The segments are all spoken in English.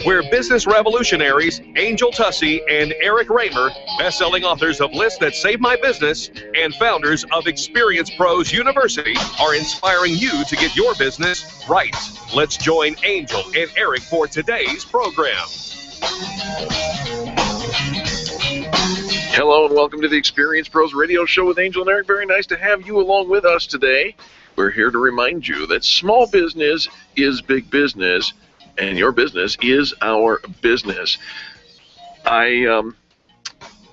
where business revolutionaries Angel Tuccy and Eric Reamer, best-selling authors of Lists That Save My Business and founders of Experience Pros University, are inspiring you to get your business right. Let's join Angel and Eric for today's program. Hello and welcome to the Experience Pros Radio Show with Angel and Eric. Very nice to have you along with us today. We're here to remind you that small business is big business, and your business is our business. I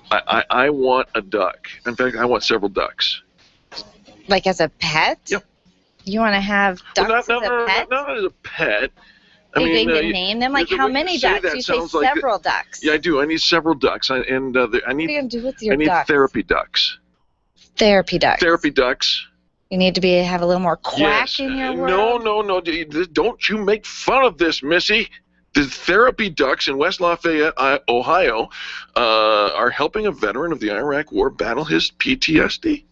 want a duck. In fact, I want several ducks. Like as a pet? Yep. You want to have ducks as a pet? Not as a pet. I mean, you can name them. Like how many ducks? You say several ducks. Yeah, I do. I need several ducks. I need. What are you gonna do with your ducks? I need therapy ducks. Therapy ducks. Therapy ducks. You need to have a little more quack in your world. No. Don't you make fun of this, Missy. The therapy ducks in West Lafayette, Ohio, are helping a veteran of the Iraq War battle his PTSD.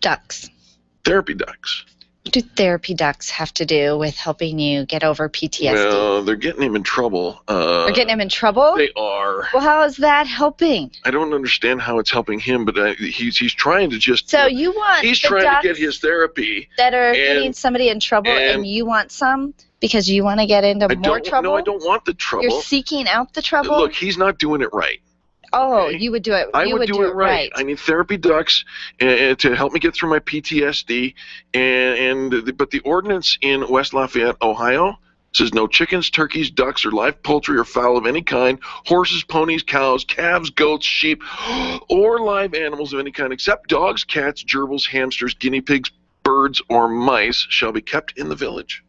Ducks. Therapy ducks. What do therapy ducks have to do with helping you get over PTSD? Well, they're getting him in trouble. They're getting him in trouble? They are. Well, how is that helping? I don't understand how it's helping him, but he's trying to just... So you want he's trying to get his therapy. That are getting somebody in trouble, and you want some because you want to get into more trouble? No, I don't want the trouble. You're seeking out the trouble? Look, he's not doing it right. Oh, okay? You would do it. I would do it right. I need therapy ducks to help me get through my PTSD. But the ordinance in West Lafayette, Ohio, says no chickens, turkeys, ducks, or live poultry or fowl of any kind, horses, ponies, cows, calves, goats, sheep, or live animals of any kind, except dogs, cats, gerbils, hamsters, guinea pigs, birds, or mice, shall be kept in the village.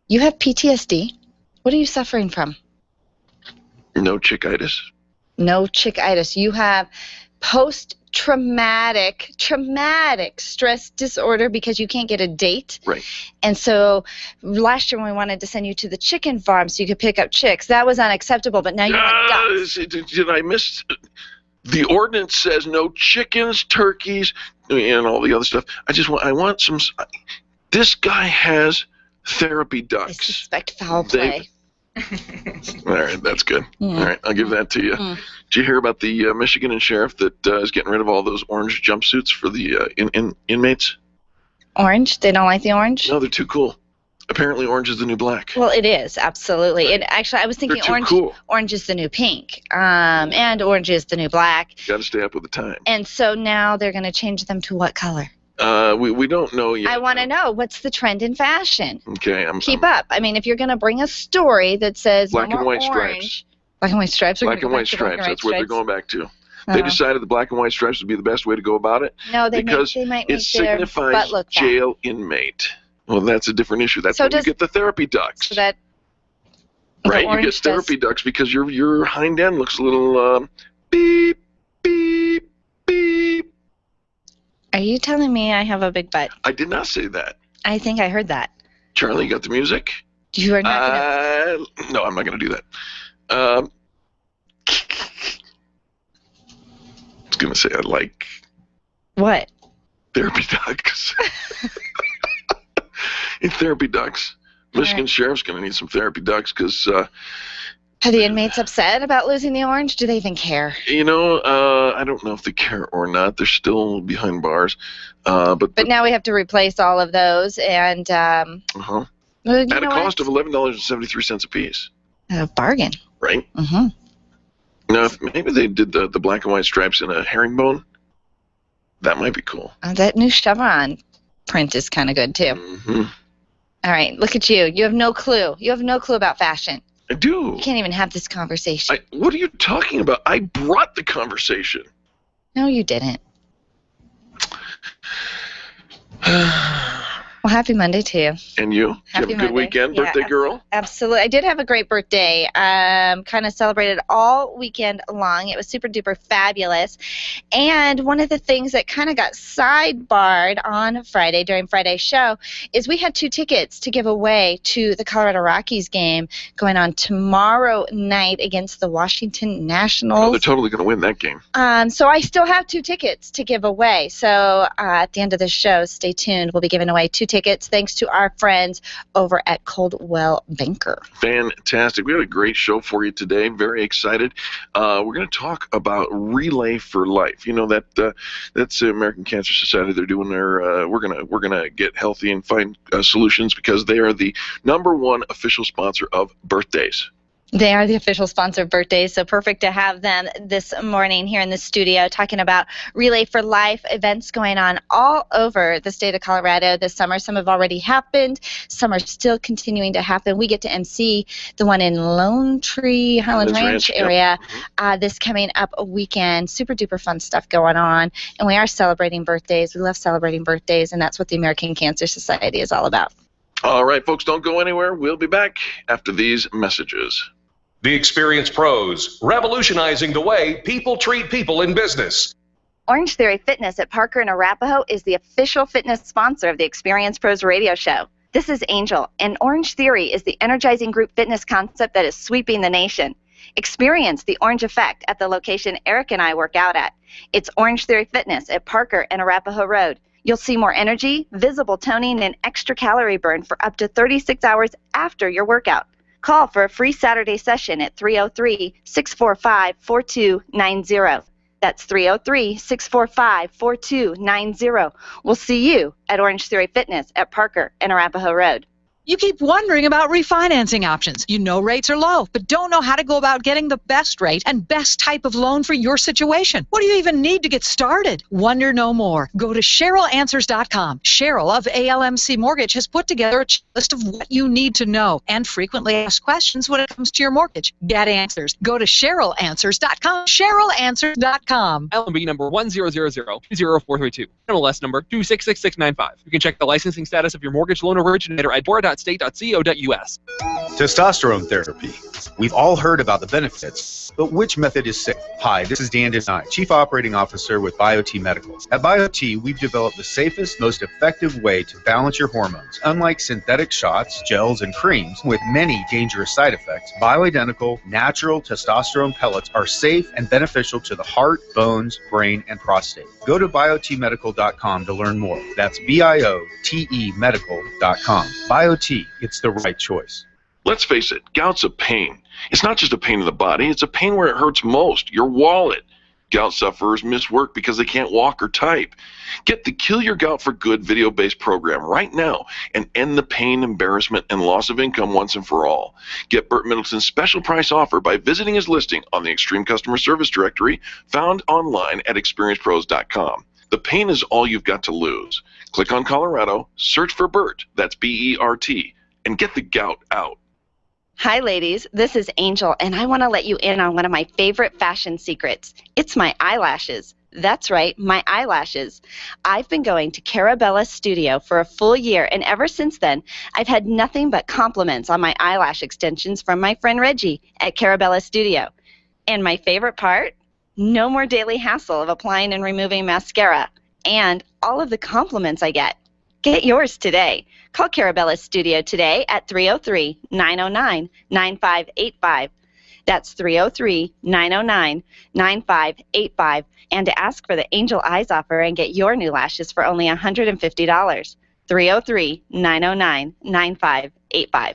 You have PTSD? What are you suffering from? No chickitis. No chickitis. You have post-traumatic stress disorder because you can't get a date. Right. And so last year when we wanted to send you to the chicken farm so you could pick up chicks, that was unacceptable, but now you want ducks. Did I miss? The ordinance says no chickens, turkeys, and all the other stuff. I want some. This guy has therapy ducks. I suspect foul play. All right, that's good. All right, I'll give that to you. Did you hear about the Michigan sheriff that is getting rid of all those orange jumpsuits for the inmates? Orange? They don't like the orange? No, they're too cool. Apparently, orange is the new black. Well, it is, absolutely. And actually, I was thinking orange is the new pink, and orange is the new black. Got to stay up with the time. And so now they're going to change them to what color? We don't know yet. I want to know what's the trend in fashion. Okay, keep up. I mean, if you're going to bring a story that says black and white stripes, black and white stripes, black and white stripes. That's what they're going back to. They decided the black and white stripes would be the best way to go about it. No, because it signifies jail inmate. Well, that's a different issue. That's when you get the therapy ducks. So that right, you get therapy ducks because your hind end looks a little beep beep beep. Are you telling me I have a big butt? I did not say that. I think I heard that. Charlie, you got the music? You are not going to... No, I'm not going to do that. I was going to say I like... What? Therapy ducks. In therapy ducks. Michigan Sheriff's going to need some therapy ducks because... Are the inmates upset about losing the orange? Do they even care? You know, I don't know if they care or not. They're still behind bars. But now we have to replace all of those, and at a cost of $11.73 a piece. A bargain. Right? Mm-hmm. Now, if maybe they did the black and white stripes in a herringbone, that might be cool. That new chevron print is kind of good, too. Mm-hmm. All right, look at you. You have no clue. You have no clue about fashion. I do. You can't even have this conversation. What are you talking about? I brought the conversation. No, you didn't. Well, happy Monday to you. And you? Did you have a good weekend, birthday girl? Absolutely. I did have a great birthday. Kind of celebrated all weekend long. It was super duper fabulous. And one of the things that kind of got sidebarred on Friday during Friday's show is we had 2 tickets to give away to the Colorado Rockies game going on tomorrow night against the Washington Nationals. Oh, they're totally going to win that game. So I still have 2 tickets to give away. So at the end of the show, stay tuned. We'll be giving away 2 tickets tickets thanks to our friends over at Coldwell Banker. Fantastic. We had a great show for you today. Very excited. We're going to talk about Relay for Life. You know, that's the American Cancer Society. They're doing their we're gonna get healthy and find solutions, because they are the #1 official sponsor of birthdays. They are the official sponsor of birthdays, so perfect to have them this morning here in the studio talking about Relay for Life events going on all over the state of Colorado this summer. Some have already happened. Some are still continuing to happen. We get to MC the one in Lone Tree, Highlands Ranch area this coming up weekend. Super duper fun stuff going on, and we are celebrating birthdays. We love celebrating birthdays, and that's what the American Cancer Society is all about. All right, folks, don't go anywhere. We'll be back after these messages. The Experience Pros, revolutionizing the way people treat people in business. Orange Theory Fitness at Parker and Arapahoe is the official fitness sponsor of the Experience Pros radio show. This is Angel, and Orange Theory is the energizing group fitness concept that is sweeping the nation. Experience the orange effect at the location Eric and I work out at. It's Orange Theory Fitness at Parker and Arapahoe Road. You'll see more energy, visible toning, and extra calorie burn for up to 36 hours after your workout. Call for a free Saturday session at 303-645-4290. That's 303-645-4290. We'll see you at Orange Theory Fitness at Parker and Arapahoe Road. You keep wondering about refinancing options. You know rates are low, but don't know how to go about getting the best rate and best type of loan for your situation. What do you even need to get started? Wonder no more. Go to CherylAnswers.com. Cheryl of ALMC Mortgage has put together a list of what you need to know and frequently asked questions when it comes to your mortgage. Get answers. Go to CherylAnswers.com. CherylAnswers.com. LMB number 100020432. MLS number 266695. You can check the licensing status of your mortgage loan originator at bora.state.co.us. Testosterone therapy. We've all heard about the benefits, but which method is safe? Hi, this is Dan Desai, Chief Operating Officer with BioT Medical. At BioT, we've developed the safest, most effective way to balance your hormones. Unlike synthetic shots, gels, and creams with many dangerous side effects, bioidentical, natural testosterone pellets are safe and beneficial to the heart, bones, brain, and prostate. Go to biotmedical.com to learn more. That's BIOTE medical.com. BioT, it's the right choice. Let's face it, gout's a pain. It's not just a pain in the body, it's a pain where it hurts most, your wallet. Gout sufferers miss work because they can't walk or type. Get the Kill Your Gout for Good video-based program right now and end the pain, embarrassment, and loss of income once and for all. Get Burt Middleton's special price offer by visiting his listing on the Extreme Customer Service Directory found online at experiencepros.com. The pain is all you've got to lose. Click on Colorado, search for Burt, that's B-E-R-T, and get the gout out. Hi, ladies. This is Angel, and I want to let you in on one of my favorite fashion secrets. It's my eyelashes. That's right, my eyelashes. I've been going to Carabella's studio for a full year, and ever since then, I've had nothing but compliments on my eyelash extensions from my friend Reggie at Carabella's studio. And my favorite part? No more daily hassle of applying and removing mascara. And all of the compliments I get. Get yours today. Call Carabella's studio today at 303-909-9585. That's 303-909-9585. And to ask for the Angel Eyes offer and get your new lashes for only $150. 303-909-9585.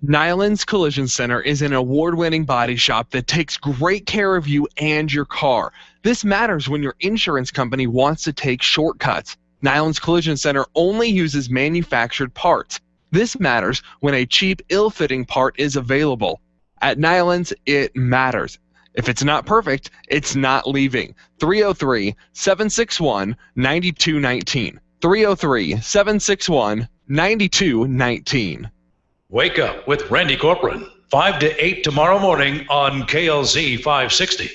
Nyland's Collision Center is an award-winning body shop that takes great care of you and your car. This matters when your insurance company wants to take shortcuts. Nyland's Collision Center only uses manufactured parts. This matters when a cheap, ill-fitting part is available. At Nyland's, it matters. If it's not perfect, it's not leaving. 303-761-9219. 303-761-9219. Wake up with Randy Corcoran, 5 to 8 tomorrow morning on KLZ 560.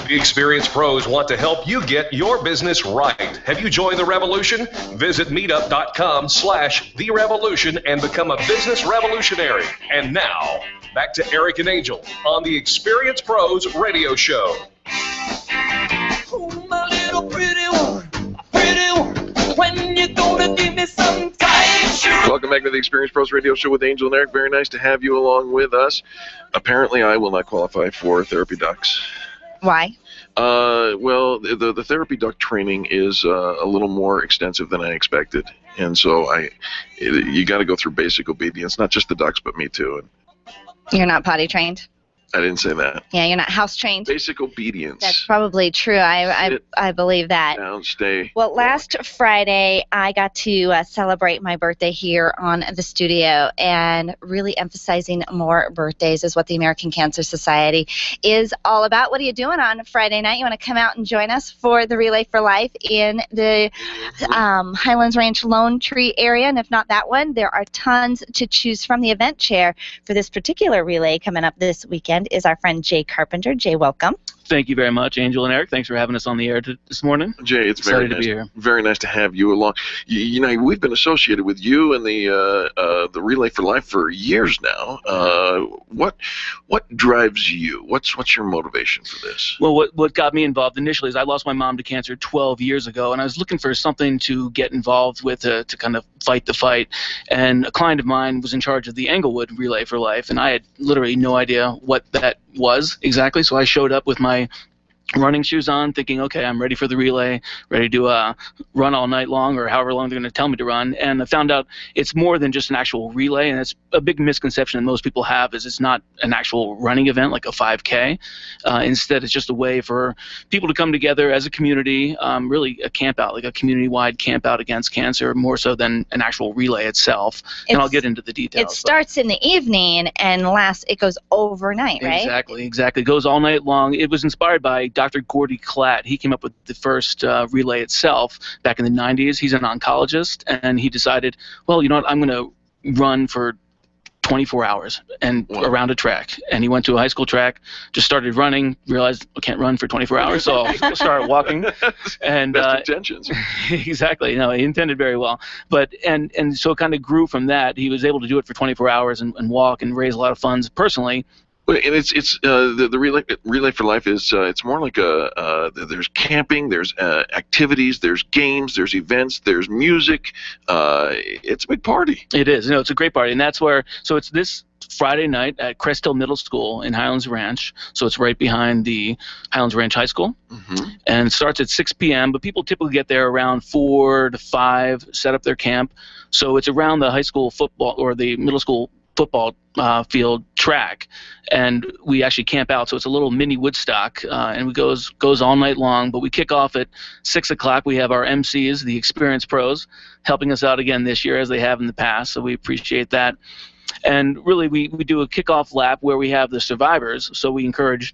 The Experience Pros want to help you get your business right. Have you joined the revolution? Visit meetup.com/The Revolution and become a business revolutionary. And now, back to Eric and Angel on the Experience Pros radio show. Oh, my little pretty one, when you gonna give me some tight shoes? Welcome back to the Experience Pros radio show with Angel and Eric. Very nice to have you along with us. Apparently, I will not qualify for therapy ducks. Why? Well, the therapy duck training is a little more extensive than I expected, and so you got to go through basic obedience, not just the ducks, but me too. You're not potty trained? I didn't say that. Yeah, you're not house trained? Basic obedience. That's probably true. I believe that. Down, stay. Well, last Friday, I got to celebrate my birthday here on the studio, and really emphasizing more birthdays is what the American Cancer Society is all about. What are you doing on Friday night? You want to come out and join us for the Relay for Life in the Highlands Ranch Lone Tree area? And if not that one, there are tons to choose from. The event chair for this particular relay coming up this weekend is our friend Jay Carpenter. Jay, welcome. Thank you very much, Angel and Eric. Thanks for having us on the air this morning. Jay, it's very nice. To be here. Very nice to have you along. You know, we've been associated with you and the Relay for Life for years now. What drives you? What's your motivation for this? Well, what got me involved initially is I lost my mom to cancer 12 years ago, and I was looking for something to get involved with to kind of fight the fight. And a client of mine was in charge of the Englewood Relay for Life, and I had literally no idea what that was exactly. So I showed up with my running shoes on, thinking, okay, I'm ready for the relay, ready to run all night long, or however long they're going to tell me to run. And I found out it's more than just an actual relay, and it's a big misconception that most people have is it's not an actual running event like a 5K. Instead, it's just a way for people to come together as a community, really a camp out, like a community-wide camp out against cancer, more so than an actual relay itself. And I'll get into the details. It starts in the evening and it goes overnight, right? Exactly. It goes all night long. It was inspired by Dr. Gordy Klatt. He came up with the first relay itself back in the 90s. He's an oncologist, and he decided, well, you know what, I'm going to run for 24 hours and around a track. And he went to a high school track, just started running, realized I can't run for 24 hours, so I'll start walking. And best intentions. Exactly. No, he intended very well. But and so it kind of grew from that. He was able to do it for 24 hours and walk and raise a lot of funds personally. And it's the Relay for Life is it's more like there's camping, there's activities, there's games, there's events, there's music. It's a big party. It is. It's a great party, and that's where. So it's this Friday night at Crest Hill Middle School in Highlands Ranch. So it's right behind the Highlands Ranch High School, and it starts at 6 p.m. But people typically get there around 4 to 5, set up their camp. So it's around the high school football or the middle school football field track, and we actually camp out. So it's a little mini Woodstock, and it goes all night long. But we kick off at 6 o'clock. We have our MCs, the experienced pros, helping us out again this year as they have in the past. So we appreciate that. And really, we do a kickoff lap where we have the survivors. So we encourage.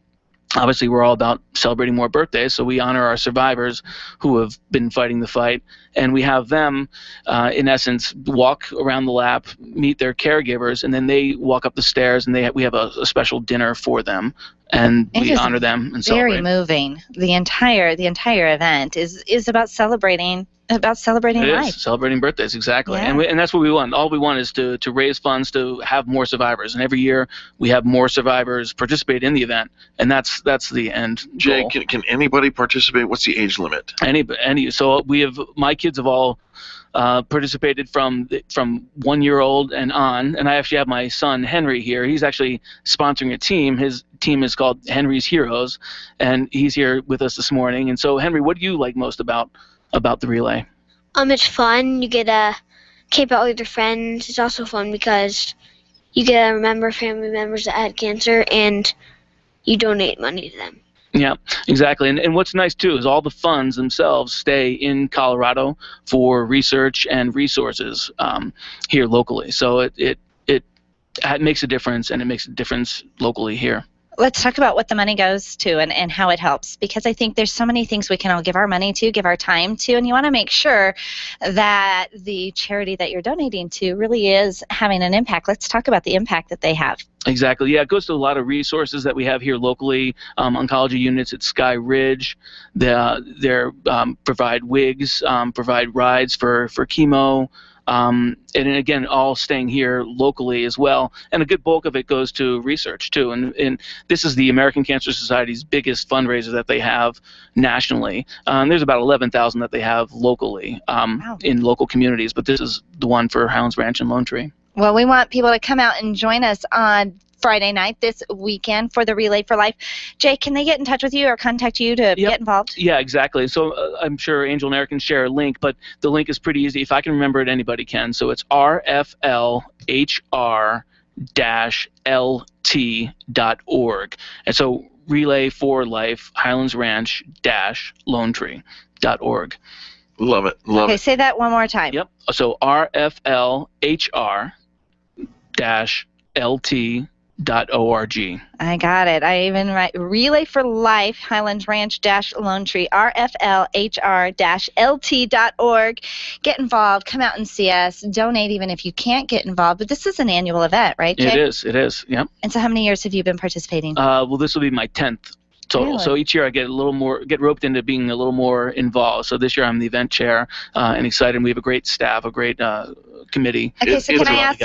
Obviously, we're all about celebrating more birthdays, so we honor our survivors who have been fighting the fight, and we have them, in essence, walk around the lap, meet their caregivers, and then they walk up the stairs, and we have a special dinner for them, and we honor them and celebrate. Very moving. The entire event is about celebrating. Life. Celebrating birthdays, exactly. Yeah. And that's what we want. All we want is to raise funds to have more survivors. And every year we have more survivors participate in the event, and that's the end Jay, goal. can anybody participate? What's the age limit? Any. So my kids have all participated from 1 year old and on, and I actually have my son Henry here. He's actually sponsoring a team. His team is called Henry's Heroes, and he's here with us this morning. And so, Henry, what do you like most about the relay? It's fun. You get to camp out with your friends. It's also fun because you get to remember family members that had cancer, and you donate money to them. Yeah, exactly. And what's nice, too, is all the funds themselves stay in Colorado for research and resources here locally. So it makes a difference, and it makes a difference locally here. Let's talk about what the money goes to and how it helps, because I think there's so many things we can all give our money to, give our time to, and you want to make sure that the charity that you're donating to really is having an impact. Let's talk about the impact that they have. Exactly. Yeah, it goes to a lot of resources that we have here locally. Oncology units at Sky Ridge, they provide wigs, provide rides for chemo. And again, all staying here locally as well. And a good bulk of it goes to research, too. And this is the American Cancer Society's biggest fundraiser that they have nationally. There's about 11,000 that they have locally in local communities, but this is the one for Highlands Ranch and Lone Tree. Well, we want people to come out and join us on Friday night this weekend for the Relay for Life. Jay, can they get in touch with you or contact you to get involved? Yeah, exactly. So I'm sure Angel and Eric can share a link, but the link is pretty easy. If I can remember it, anybody can. So it's rflhr-lt.org. And so Relay for Life, Highlands Ranch Lone Tree.org. Love it. Okay, say that one more time. Yep. So rflhr-lt.org. I got it. I even write Relay for Life, Highlands Ranch Lone Tree, rflhr-lt.org. Get involved. Come out and see us. Donate even if you can't get involved. But this is an annual event, right, Jay? It is. Yep. And so how many years have you been participating? Well, this will be my 10th total. Really? So each year I get roped into being a little more involved. So this year I'm the event chair and excited. We have a great staff, a great committee. Okay, so can I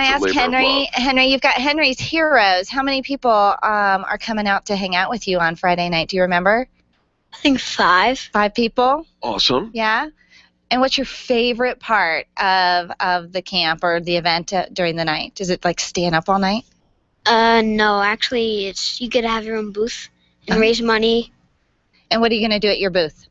ask Henry? Henry, you've got Henry's Heroes. How many people are coming out to hang out with you on Friday night? Do you remember? I think 5. 5 people? Awesome. Yeah? And what's your favorite part of the camp or the event during the night? Is it like staying up all night? No, actually, it's you get to have your own booth and raise money. And what are you going to do at your booth?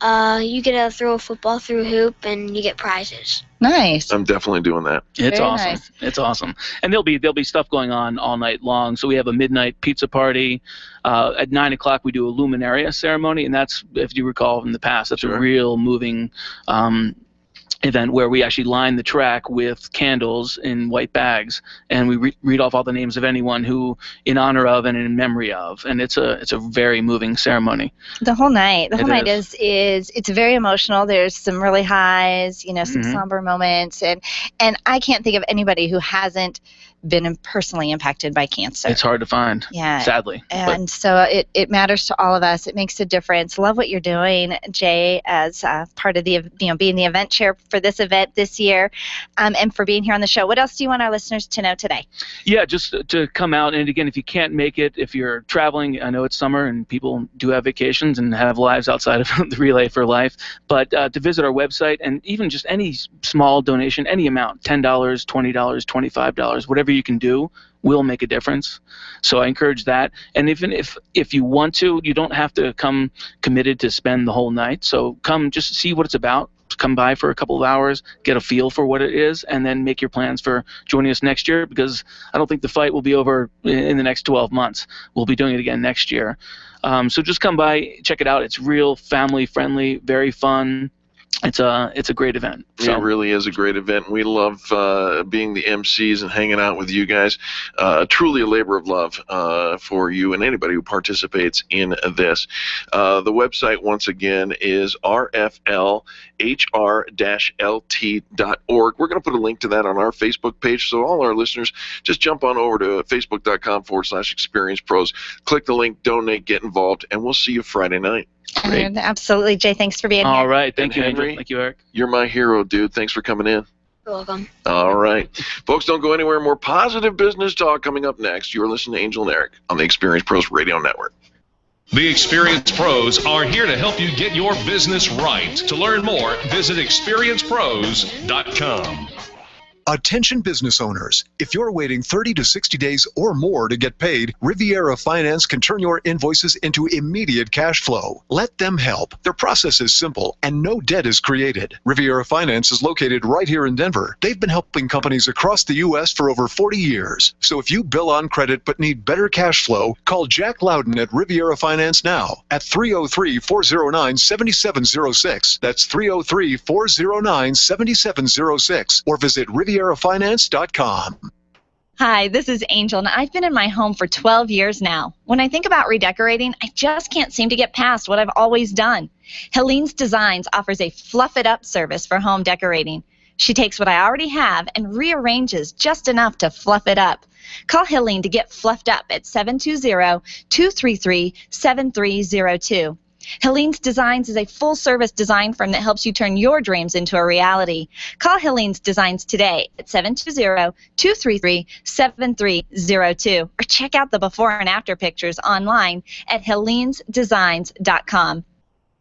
You get to throw a football through a hoop, and you get prizes. Nice. I'm definitely doing that. It's Very awesome. nice. It's awesome. And there'll be stuff going on all night long. So we have a midnight pizza party. At 9 o'clock we do a luminaria ceremony, and that's, if you recall from the past, that's a real moving event where we actually line the track with candles in white bags, and we read off all the names of anyone who in honor of and in memory of, and it's a very moving ceremony. The whole night is it's very emotional. There's some really highs, some somber moments, and I can't think of anybody who hasn't been personally impacted by cancer. It's hard to find, sadly. And so it matters to all of us. It makes a difference. Love what you're doing, Jay, as part of the being the event chair for this event this year, and for being here on the show. What else do you want our listeners to know today? Yeah, just to come out, and again, if you can't make it, if you're traveling, I know it's summer and people do have vacations and have lives outside of the Relay for Life, but to visit our website, and even just any small donation, any amount, $10, $20, $25, whatever you can do will make a difference. So I encourage that. And even if you want to, you don't have to come committed to spend the whole night. So come just see what it's about. Come by for a couple of hours, get a feel for what it is, and then make your plans for joining us next year, because I don't think the fight will be over in the next 12 months. We'll be doing it again next year. So just come by, check it out. It's real family friendly, very fun. It's a great event. So. It really is a great event. We love being the MCs and hanging out with you guys. Truly a labor of love for you and anybody who participates in this. The website, once again, is rflhr-lt.org. We're going to put a link to that on our Facebook page, so all our listeners, just jump on over to facebook.com/Experience Pros. Click the link, donate, get involved, and we'll see you Friday night. Absolutely, Jay. Thanks for being here. All right. Thank you, Henry. Angel. Thank you, Eric. You're my hero, dude. Thanks for coming in. You're welcome. All right. Folks, don't go anywhere. More positive business talk coming up next. You're listening to Angel and Eric on the Experience Pros Radio Network. The Experience Pros are here to help you get your business right. To learn more, visit experiencepros.com. Attention business owners. If you're waiting 30 to 60 days or more to get paid, Riviera Finance can turn your invoices into immediate cash flow. Let them help. Their process is simple and no debt is created. Riviera Finance is located right here in Denver. They've been helping companies across the U.S. for over 40 years. So if you bill on credit but need better cash flow, call Jack Loudon at Riviera Finance now at 303-409-7706. That's 303-409-7706. Or visit RivieraFinance.com. Hi, this is Angel, and I've been in my home for 12 years now. When I think about redecorating, I just can't seem to get past what I've always done. Helene's Designs offers a fluff it up service for home decorating. She takes what I already have and rearranges just enough to fluff it up. Call Helene to get fluffed up at 720-233-7302. Helene's Designs is a full-service design firm that helps you turn your dreams into a reality. Call Helene's Designs today at 720-233-7302 or check out the before and after pictures online at helenesdesigns.com.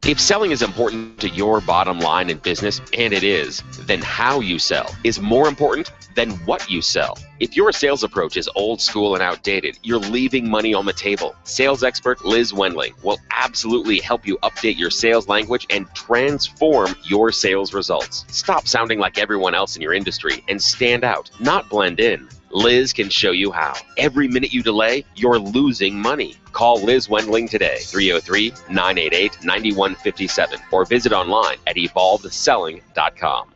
If selling is important to your bottom line in business, and it is, then how you sell is more important than what you sell. If your sales approach is old school and outdated, you're leaving money on the table. Sales expert Liz Wendling will absolutely help you update your sales language and transform your sales results. Stop sounding like everyone else in your industry and stand out, not blend in. Liz can show you how. Every minute you delay, you're losing money. Call Liz Wendling today, 303-988-9157, or visit online at evolvedselling.com.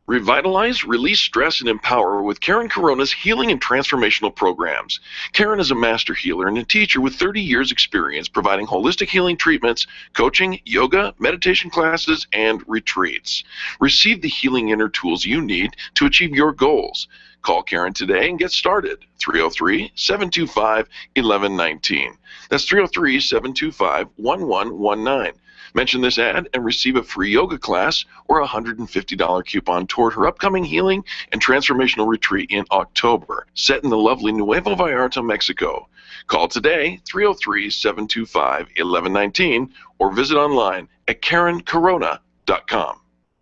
Revitalize, release stress, and empower with Karen Corona's healing and transformational programs. Karen is a master healer and a teacher with 30 years experience providing holistic healing treatments, coaching, yoga, meditation classes, and retreats. Receive the healing inner tools you need to achieve your goals. Call Karen today and get started. 303-725-1119. That's 303-725-1119. Mention this ad and receive a free yoga class or a $150 coupon toward her upcoming healing and transformational retreat in October, set in the lovely Nuevo Vallarta, Mexico. Call today, 303-725-1119, or visit online at KarenCorona.com.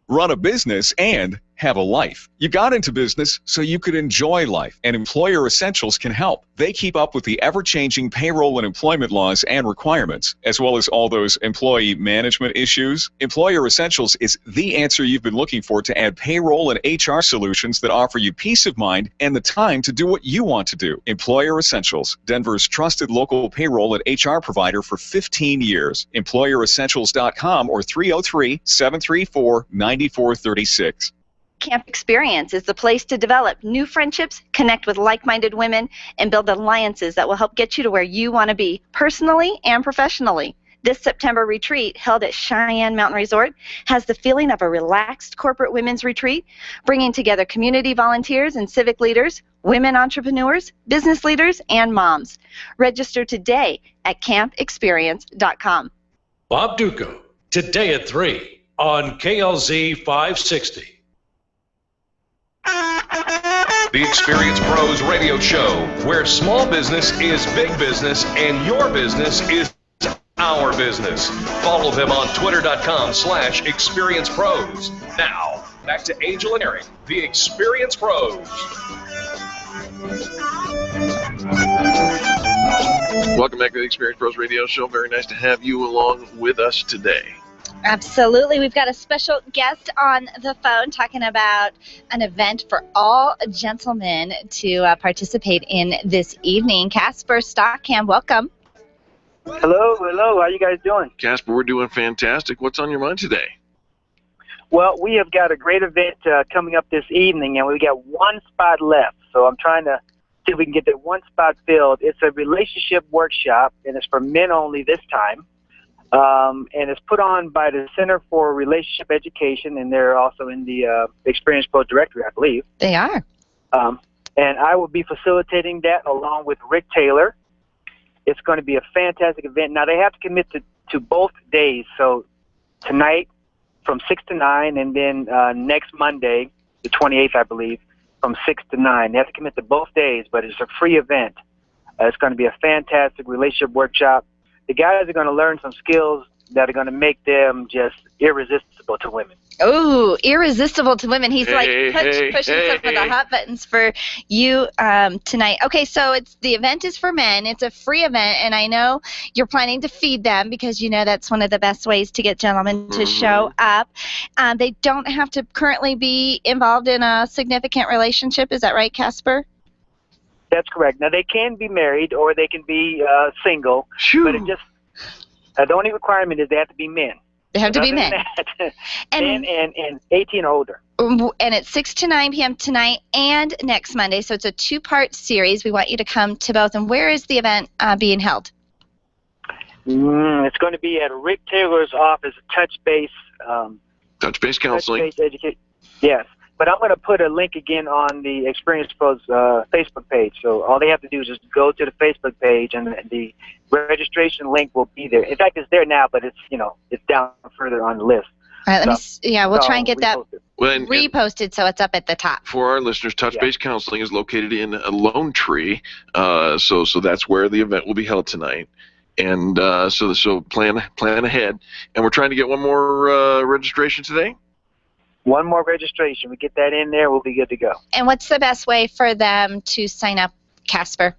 Run a business and have a life. You got into business so you could enjoy life, and Employer Essentials can help. They keep up with the ever-changing payroll and employment laws and requirements, as well as all those employee management issues. Employer Essentials is the answer you've been looking for to add payroll and HR solutions that offer you peace of mind and the time to do what you want to do. Employer Essentials, Denver's trusted local payroll and HR provider for 15 years. EmployerEssentials.com or 303-734-9436. Camp Experience is the place to develop new friendships, connect with like-minded women, and build alliances that will help get you to where you want to be, personally and professionally. This September retreat, held at Cheyenne Mountain Resort, has the feeling of a relaxed corporate women's retreat, bringing together community volunteers and civic leaders, women entrepreneurs, business leaders, and moms. Register today at campexperience.com. Bob Duco, today at 3 on KLZ 560. The Experience Pros radio show, where small business is big business and your business is our business. Follow them on twitter.com/experiencepros. Now, back to Angel and Eric, the Experience Pros. Welcome back to the Experience Pros radio show. Very nice to have you along with us today. Absolutely. We've got a special guest on the phone talking about an event for all gentlemen to participate in this evening. Casper Stockham, welcome. Hello. How you guys doing? Casper, we're doing fantastic. What's on your mind today? Well, we have got a great event coming up this evening, and we got one spot left. So I'm trying to see if we can get that one spot filled. It's a relationship workshop, and it's for men only this time. And it's put on by the Center for Relationship Education, and they're also in the Experience Pro directory, I believe. They are. And I will be facilitating that along with Rick Taylor. It's going to be a fantastic event. Now, they have to commit to both days. So tonight from 6 to 9, and then next Monday, the 28th, I believe, from 6 to 9. They have to commit to both days, but it's a free event. It's going to be a fantastic relationship workshop. The guys are going to learn some skills that are going to make them just irresistible to women. Oh, irresistible to women. He's pushing some of the hot buttons for you tonight. Okay, so the event is for men. It's a free event, and I know you're planning to feed them because you know that's one of the best ways to get gentlemen to show up. They don't have to currently be involved in a significant relationship. Is that right, Casper? That's correct. Now, they can be married or they can be single, but it just the only requirement is they have to be men. They have to be men. And 18 or older. And it's 6 to 9 p.m. tonight and next Monday, so it's a two-part series. We want you to come to both. And where is the event being held? It's going to be at Rick Taylor's office, Touch Base Counseling. Touch Base Education. Yes. But I'm going to put a link again on the Experience Pros Facebook page. So all they have to do is just go to the Facebook page, and the registration link will be there. In fact, it's there now, but it's down further on the list. All right, we'll try and get that reposted so it's up at the top. For our listeners, Touch Base Counseling is located in Lone Tree, so that's where the event will be held tonight. And so plan ahead. And we're trying to get one more registration today. One more registration. We get that in there, we'll be good to go. And what's the best way for them to sign up, Casper?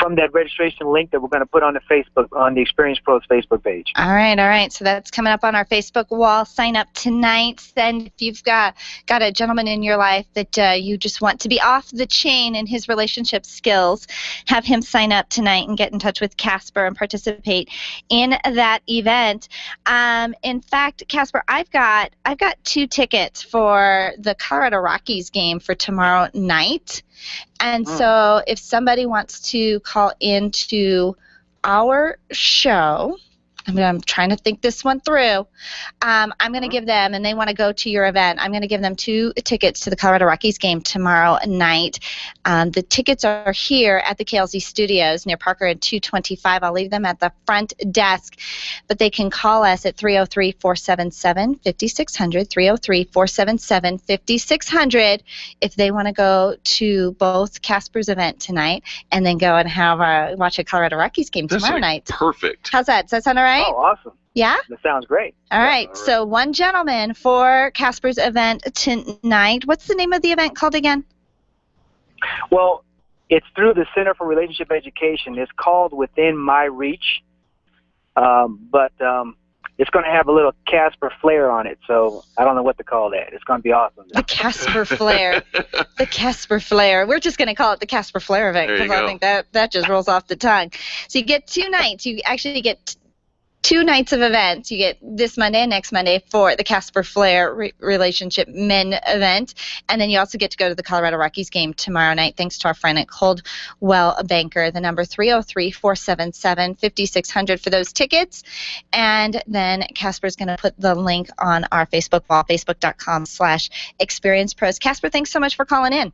From that registration link that we're going to put on the Experience Pros Facebook page. All right. So that's coming up on our Facebook wall. Sign up tonight. Then if you've got a gentleman in your life that you just want to be off the chain in his relationship skills, have him sign up tonight and get in touch with Casper and participate in that event. In fact, Casper, I've got 2 tickets for the Colorado Rockies game for tomorrow night. And so if somebody wants to call into our show, I'm trying to think this one through. I'm going to give them, and they want to go to your event, I'm going to give them 2 tickets to the Colorado Rockies game tomorrow night. The tickets are here at the KLZ Studios near Parker and 225. I'll leave them at the front desk, but they can call us at 303-477-5600, 303-477-5600 if they want to go to both Casper's event tonight and then go and watch a Colorado Rockies game tomorrow night. Perfect. How's that? Does that sound all right? Oh, awesome. Yeah? That sounds great. All right. So one gentleman for Casper's event tonight. What's the name of the event called again? Well, it's through the Center for Relationship Education. It's called Within My Reach, but it's going to have a little Casper flair on it, so I don't know what to call that. It's going to be awesome. The Casper Flair. The Casper Flair. We're just going to call it the Casper Flair event because I think that just rolls off the tongue. So you get 2 nights. You actually get 2 nights of events. You get this Monday and next Monday for the Casper Flair Relationship Men event, and then you also get to go to the Colorado Rockies game tomorrow night thanks to our friend at Coldwell Banker. The number 303-477-5600 for those tickets, and then Casper's going to put the link on our Facebook wall, facebook.com/experiencepros. Casper, thanks so much for calling in.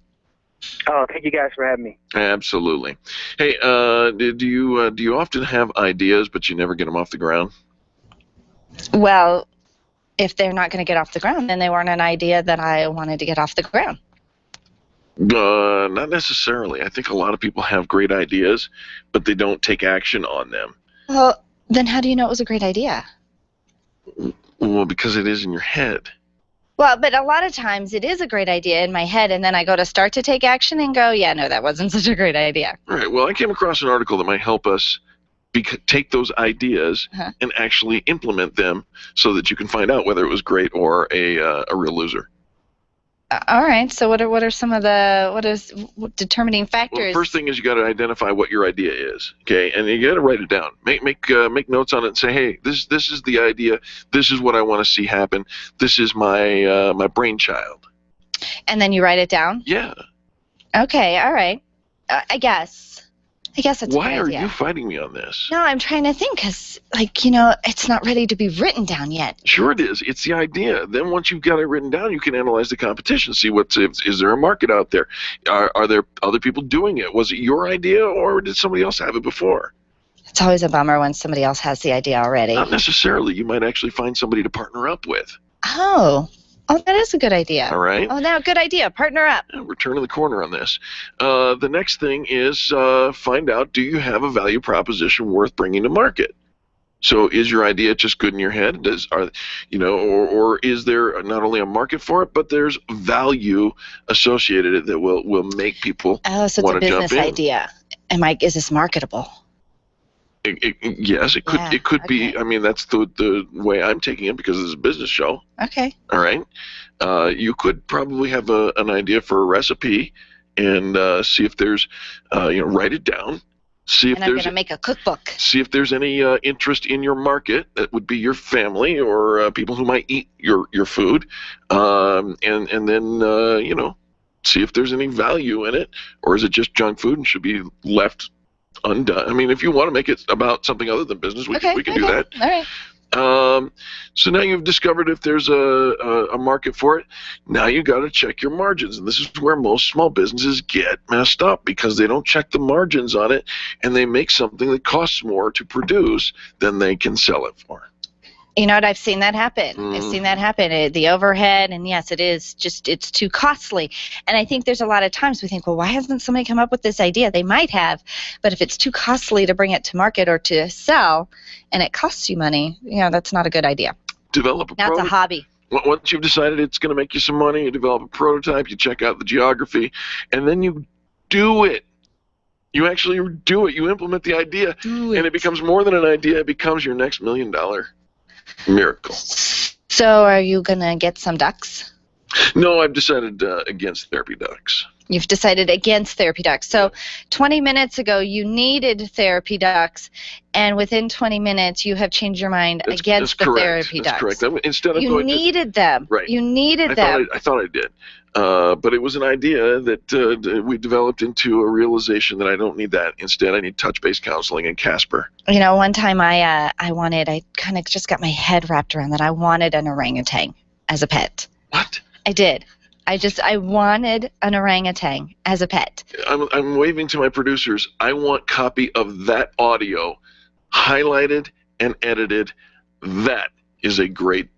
Oh, thank you guys for having me. Absolutely. Hey, do you often have ideas but you never get them off the ground? Well, if they're not going to get off the ground, then they weren't an idea that I wanted to get off the ground. Not necessarily. I think a lot of people have great ideas, but they don't take action on them. Well, then how do you know it was a great idea? Well, because it is in your head. Well, but a lot of times it is a great idea in my head, and then I go to start to take action and go, yeah, no, that wasn't such a great idea. All right. Well, I came across an article that might help us take those ideas and actually implement them so that you can find out whether it was great or a real loser. All right. So what are some of the determining factors? Well, the first thing is you got to identify what your idea is, okay, and you got to write it down. Make notes on it and say, hey, this is the idea. This is what I want to see happen. This is my my brainchild. And then you write it down. Yeah. Okay. All right. I guess that's Why a good are idea. you fighting me on this? No, I'm trying to think because, it's not ready to be written down yet. Sure it is. It's the idea. Then once you've got it written down, you can analyze the competition, see is there a market out there? Are there other people doing it? Was it your idea or did somebody else have it before? It's always a bummer when somebody else has the idea already. Not necessarily. You might actually find somebody to partner up with. Oh, that is a good idea. All right. Oh, now good idea. Partner up. Yeah, we're turning the corner on this. The next thing is find out, do you have a value proposition worth bringing to market? So is your idea just good in your head? Or is there not only a market for it, but there's value associated with it that will make people so it's a want to jump business in? idea. Is this marketable? Yes, it could. Yeah, it could be. I mean, that's the way I'm taking it because it's a business show. Okay. All right. You could probably have an idea for a recipe, and see if there's, write it down. See if And I'm there's going to make a cookbook. see if there's any interest in your market. That would be your family or people who might eat your food, and then see if there's any value in it, or is it just junk food and should be left undone? I mean, if you want to make it about something other than business, we can do that. All right. So now you've discovered if there's a market for it. Now you got to check your margins, and this is where most small businesses get messed up because they don't check the margins on it, and they make something that costs more to produce than they can sell it for. You know what? I've seen that happen. I've seen that happen. The overhead, and yes, it is just, it's too costly. And I think there's a lot of times we think, well, why hasn't somebody come up with this idea? They might have, but if it's too costly to bring it to market or to sell, and it costs you money, that's not a good idea. Develop a That's a hobby. Once you've decided it's going to make you some money, you develop a prototype, you check out the geography, and then you do it. You actually do it. You implement the idea, and it becomes more than an idea. It becomes your next $1 million miracle. So are you going to get some ducks? No, I've decided against therapy ducks. You've decided against therapy ducks. So 20 minutes ago, you needed therapy ducks, and within 20 minutes, you have changed your mind against the therapy ducks. That's correct. Instead of you needed them. Right. You needed them. I thought I did. But it was an idea that we developed into a realization that I don't need that. Instead, I need touch-based counseling and Casper. One time I kind of just got my head wrapped around that. I wanted an orangutan as a pet. What? I did. I wanted an orangutan as a pet. I'm waving to my producers. I want copy of that audio, highlighted and edited. That is a great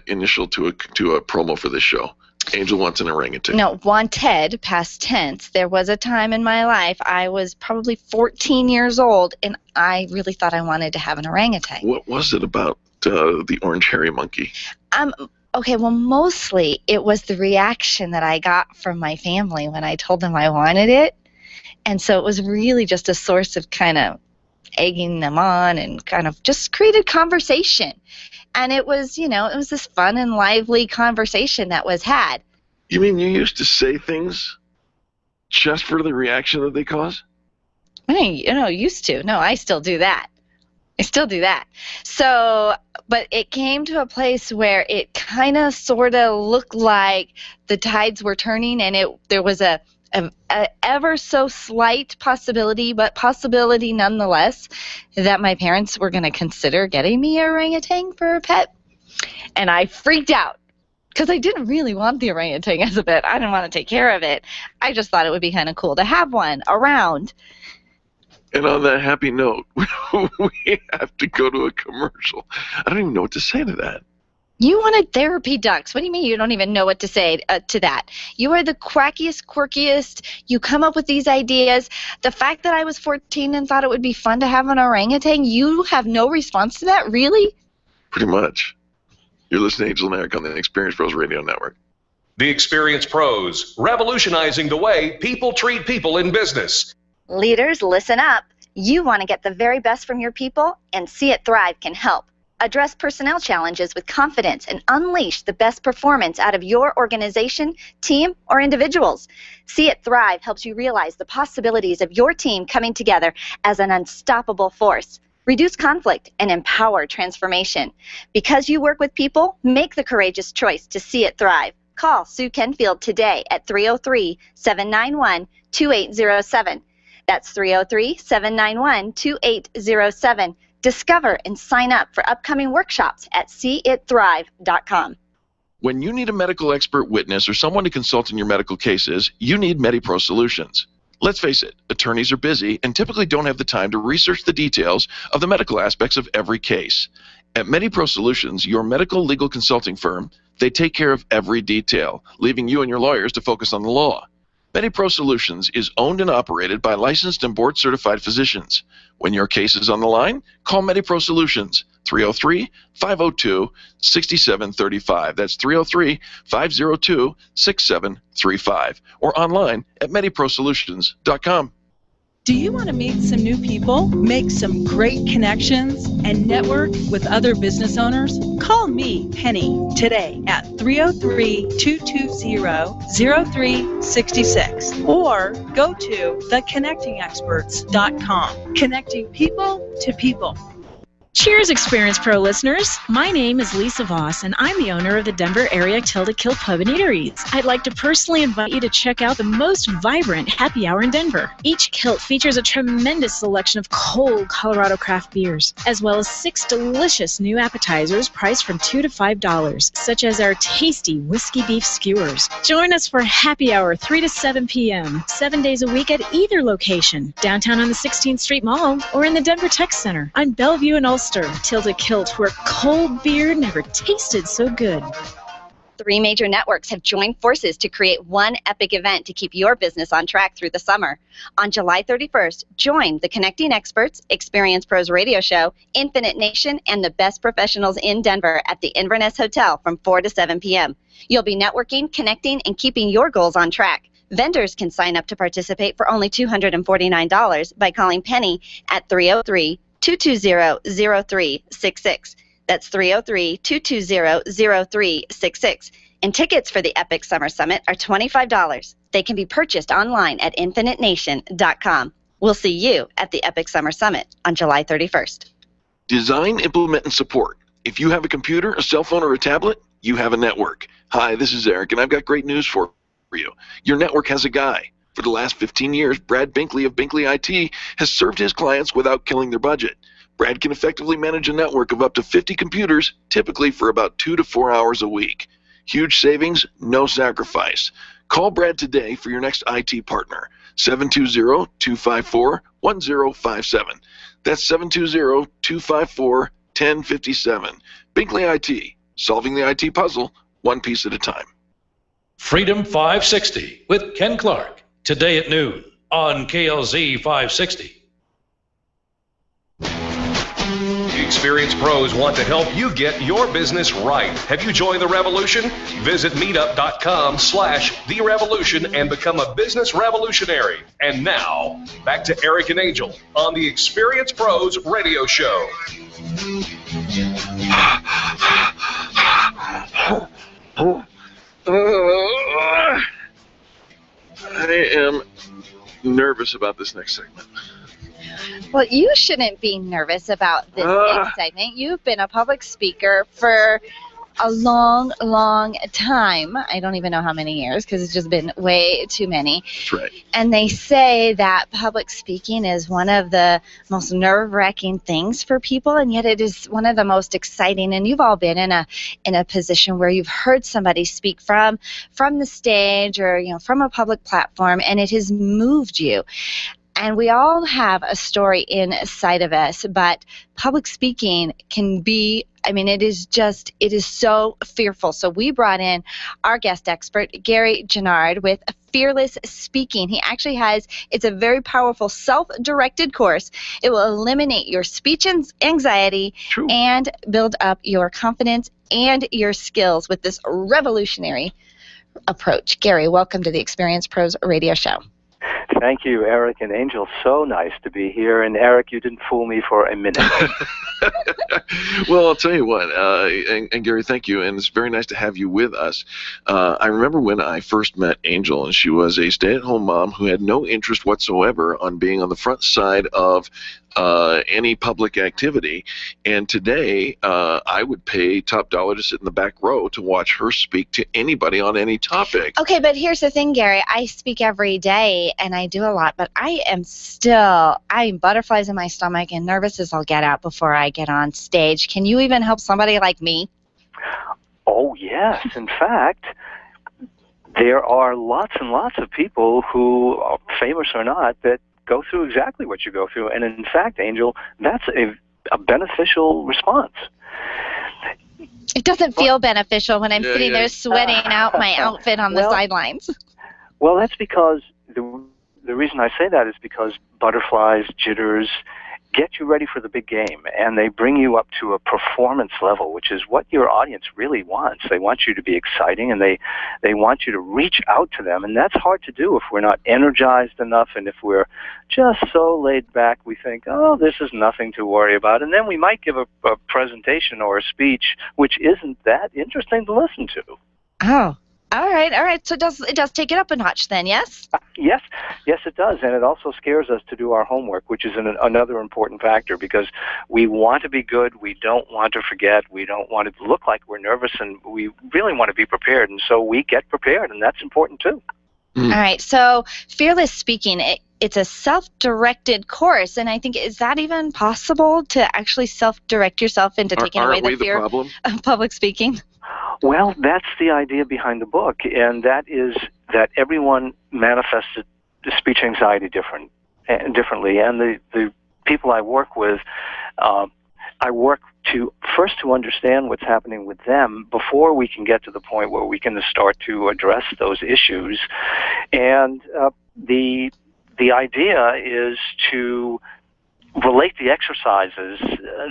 initial to a promo for this show. Angel wants an orangutan. No, wanted, past tense. There was a time in my life, I was probably 14 years old, and I really thought I wanted to have an orangutan. What was it about the orange hairy monkey? Okay, well, mostly it was the reaction that I got from my family when I told them I wanted it. And so it was really just a source of kind of egging them on and kind of just created conversation. And it was, it was this fun and lively conversation that was had. You mean you used to say things just for the reaction that they cause? Used to. No, I still do that. So, but it came to a place where it kind of sort of looked like the tides were turning, and there was a ever so slight possibility, but possibility nonetheless, that my parents were going to consider getting me a orangutan for a pet. And I freaked out because I didn't really want the orangutan as a pet. I didn't want to take care of it. I just thought it would be kind of cool to have one around. And on that happy note, we have to go to a commercial. I don't even know what to say to that. You wanted therapy ducks. What do you mean you don't even know what to say to that? You are the quackiest, quirkiest. You come up with these ideas. The fact that I was 14 and thought it would be fun to have an orangutan, you have no response to that? Really? Pretty much. You're listening to Angel and Eric on the Experience Pros Radio Network. The Experience Pros, revolutionizing the way people treat people in business. Leaders, listen up. You want to get the very best from your people, and See It Thrive can help. Address personnel challenges with confidence and unleash the best performance out of your organization, team, or individuals. See It Thrive helps you realize the possibilities of your team coming together as an unstoppable force. Reduce conflict and empower transformation. Because you work with people, make the courageous choice to See It Thrive. Call Sue Kenfield today at 303-791-2807. That's 303-791-2807. Discover and sign up for upcoming workshops at seeitthrive.com. When you need a medical expert witness or someone to consult in your medical cases, you need MediPro Solutions. Let's face it, attorneys are busy and typically don't have the time to research the details of the medical aspects of every case. At MediPro Solutions, your medical legal consulting firm, they take care of every detail, leaving you and your lawyers to focus on the law. MediPro Solutions is owned and operated by licensed and board-certified physicians. When your case is on the line, call MediPro Solutions, 303-502-6735. That's 303-502-6735. Or online at mediprosolutions.com. Do you want to meet some new people, make some great connections, and network with other business owners? Call me, Penny, today at 303-220-0366 or go to theconnectingexperts.com. Connecting people to people. Cheers, Experience Pro listeners. My name is Lisa Voss, and I'm the owner of the Denver area Tilda Kill Pub and Eateries. I'd like to personally invite you to check out the most vibrant happy hour in Denver. Each kilt features a tremendous selection of cold Colorado craft beers, as well as 6 delicious new appetizers priced from $2 to $5, such as our tasty whiskey beef skewers. Join us for happy hour 3 to 7 p.m., 7 days a week at either location, downtown on the 16th Street Mall or in the Denver Tech Center on Bellevue and Olsen master of Tilda Kilt, where cold beer never tasted so good. 3 major networks have joined forces to create one epic event to keep your business on track through the summer. On July 31st, join the Connecting Experts, Experience Pros radio show, Infinite Nation, and the best professionals in Denver at the Inverness Hotel from 4 to 7 p.m. You'll be networking, connecting, and keeping your goals on track. Vendors can sign up to participate for only $249 by calling Penny at 303-220-0366. That's 303-220-0366. And tickets for the Epic Summer Summit are $25. They can be purchased online at infinitenation.com. We'll see you at the Epic Summer Summit on July 31st. Design, implement, and support. If you have a computer, a cell phone, or a tablet, you have a network. Hi, this is Eric, and I've got great news for you. Your network has a guy. For the last 15 years, Brad Binkley of Binkley IT has served his clients without killing their budget. Brad can effectively manage a network of up to 50 computers, typically for about 2 to 4 hours a week. Huge savings, no sacrifice. Call Brad today for your next IT partner, 720-254-1057. That's 720-254-1057. Binkley IT, solving the IT puzzle, one piece at a time. Freedom 560 with Ken Clark, today at noon on KLZ 560. The Experienced Pros want to help you get your business right. Have you joined the revolution? Visit meetup.com/therevolution and become a business revolutionary. And now, back to Eric and Angel on the Experienced Pros radio show. I am nervous about this next segment. Well, you shouldn't be nervous about this next segment. You've been a public speaker for a long, long time. I don't even know how many years because it's just been way too many. That's right. And they say that public speaking is one of the most nerve-wracking things for people, and yet it is one of the most exciting. And you've all been in a position where you've heard somebody speak from the stage or from a public platform, and it has moved you. And we all have a story inside of us, but public speaking can be, it is so fearful. So we brought in our guest expert, Gary Genard, with Fearless Speaking. He actually it's a very powerful self-directed course. It will eliminate your speech anxiety and build up your confidence and your skills with this revolutionary approach. Gary, welcome to the Experience Pros radio show. Thank you, Eric and Angel. So nice to be here. And Eric, you didn't fool me for a minute. Well, I'll tell you what, and Gary, thank you, and it's very nice to have you with us. I remember when I first met Angel, and she was a stay-at-home mom who had no interest whatsoever on being on the front side of any public activity, and today I would pay top dollar to sit in the back row to watch her speak to anybody on any topic. Okay, but here's the thing, Gary. I speak every day, and I do a lot, but I am butterflies in my stomach and nervous as I'll get out before I get on stage. Can you even help somebody like me? Oh, yes. In fact, there are lots and lots of people who, famous or not, that go through exactly what you go through. And in fact, Angel, that's a beneficial response. It doesn't feel beneficial when I'm sitting there sweating out my outfit on the sidelines. Well, that's because the reason I say that is because butterflies, jitters, get you ready for the big game, and they bring you up to a performance level, which is what your audience really wants. They want you to be exciting, and they want you to reach out to them, and that's hard to do if we're not energized enough, and if we're just so laid back we think, oh, this is nothing to worry about, and then we might give a presentation or a speech which isn't that interesting to listen to. Oh. All right. So it does take it up a notch then, yes? Yes, it does, and it also scares us to do our homework, which is another important factor, because we want to be good, we don't want to forget, we don't want to look like we're nervous, and we really want to be prepared, and so we get prepared, and that's important too. All right, so Fearless Speaking, it's a self-directed course, and I think, is that even possible to actually self-direct yourself into taking away the fear of public speaking? Well, that's the idea behind the book, and that is that everyone manifests speech anxiety differently, and the people I work with I work to understand what's happening with them before we can get to the point where we can start to address those issues. And the idea is to relate the exercises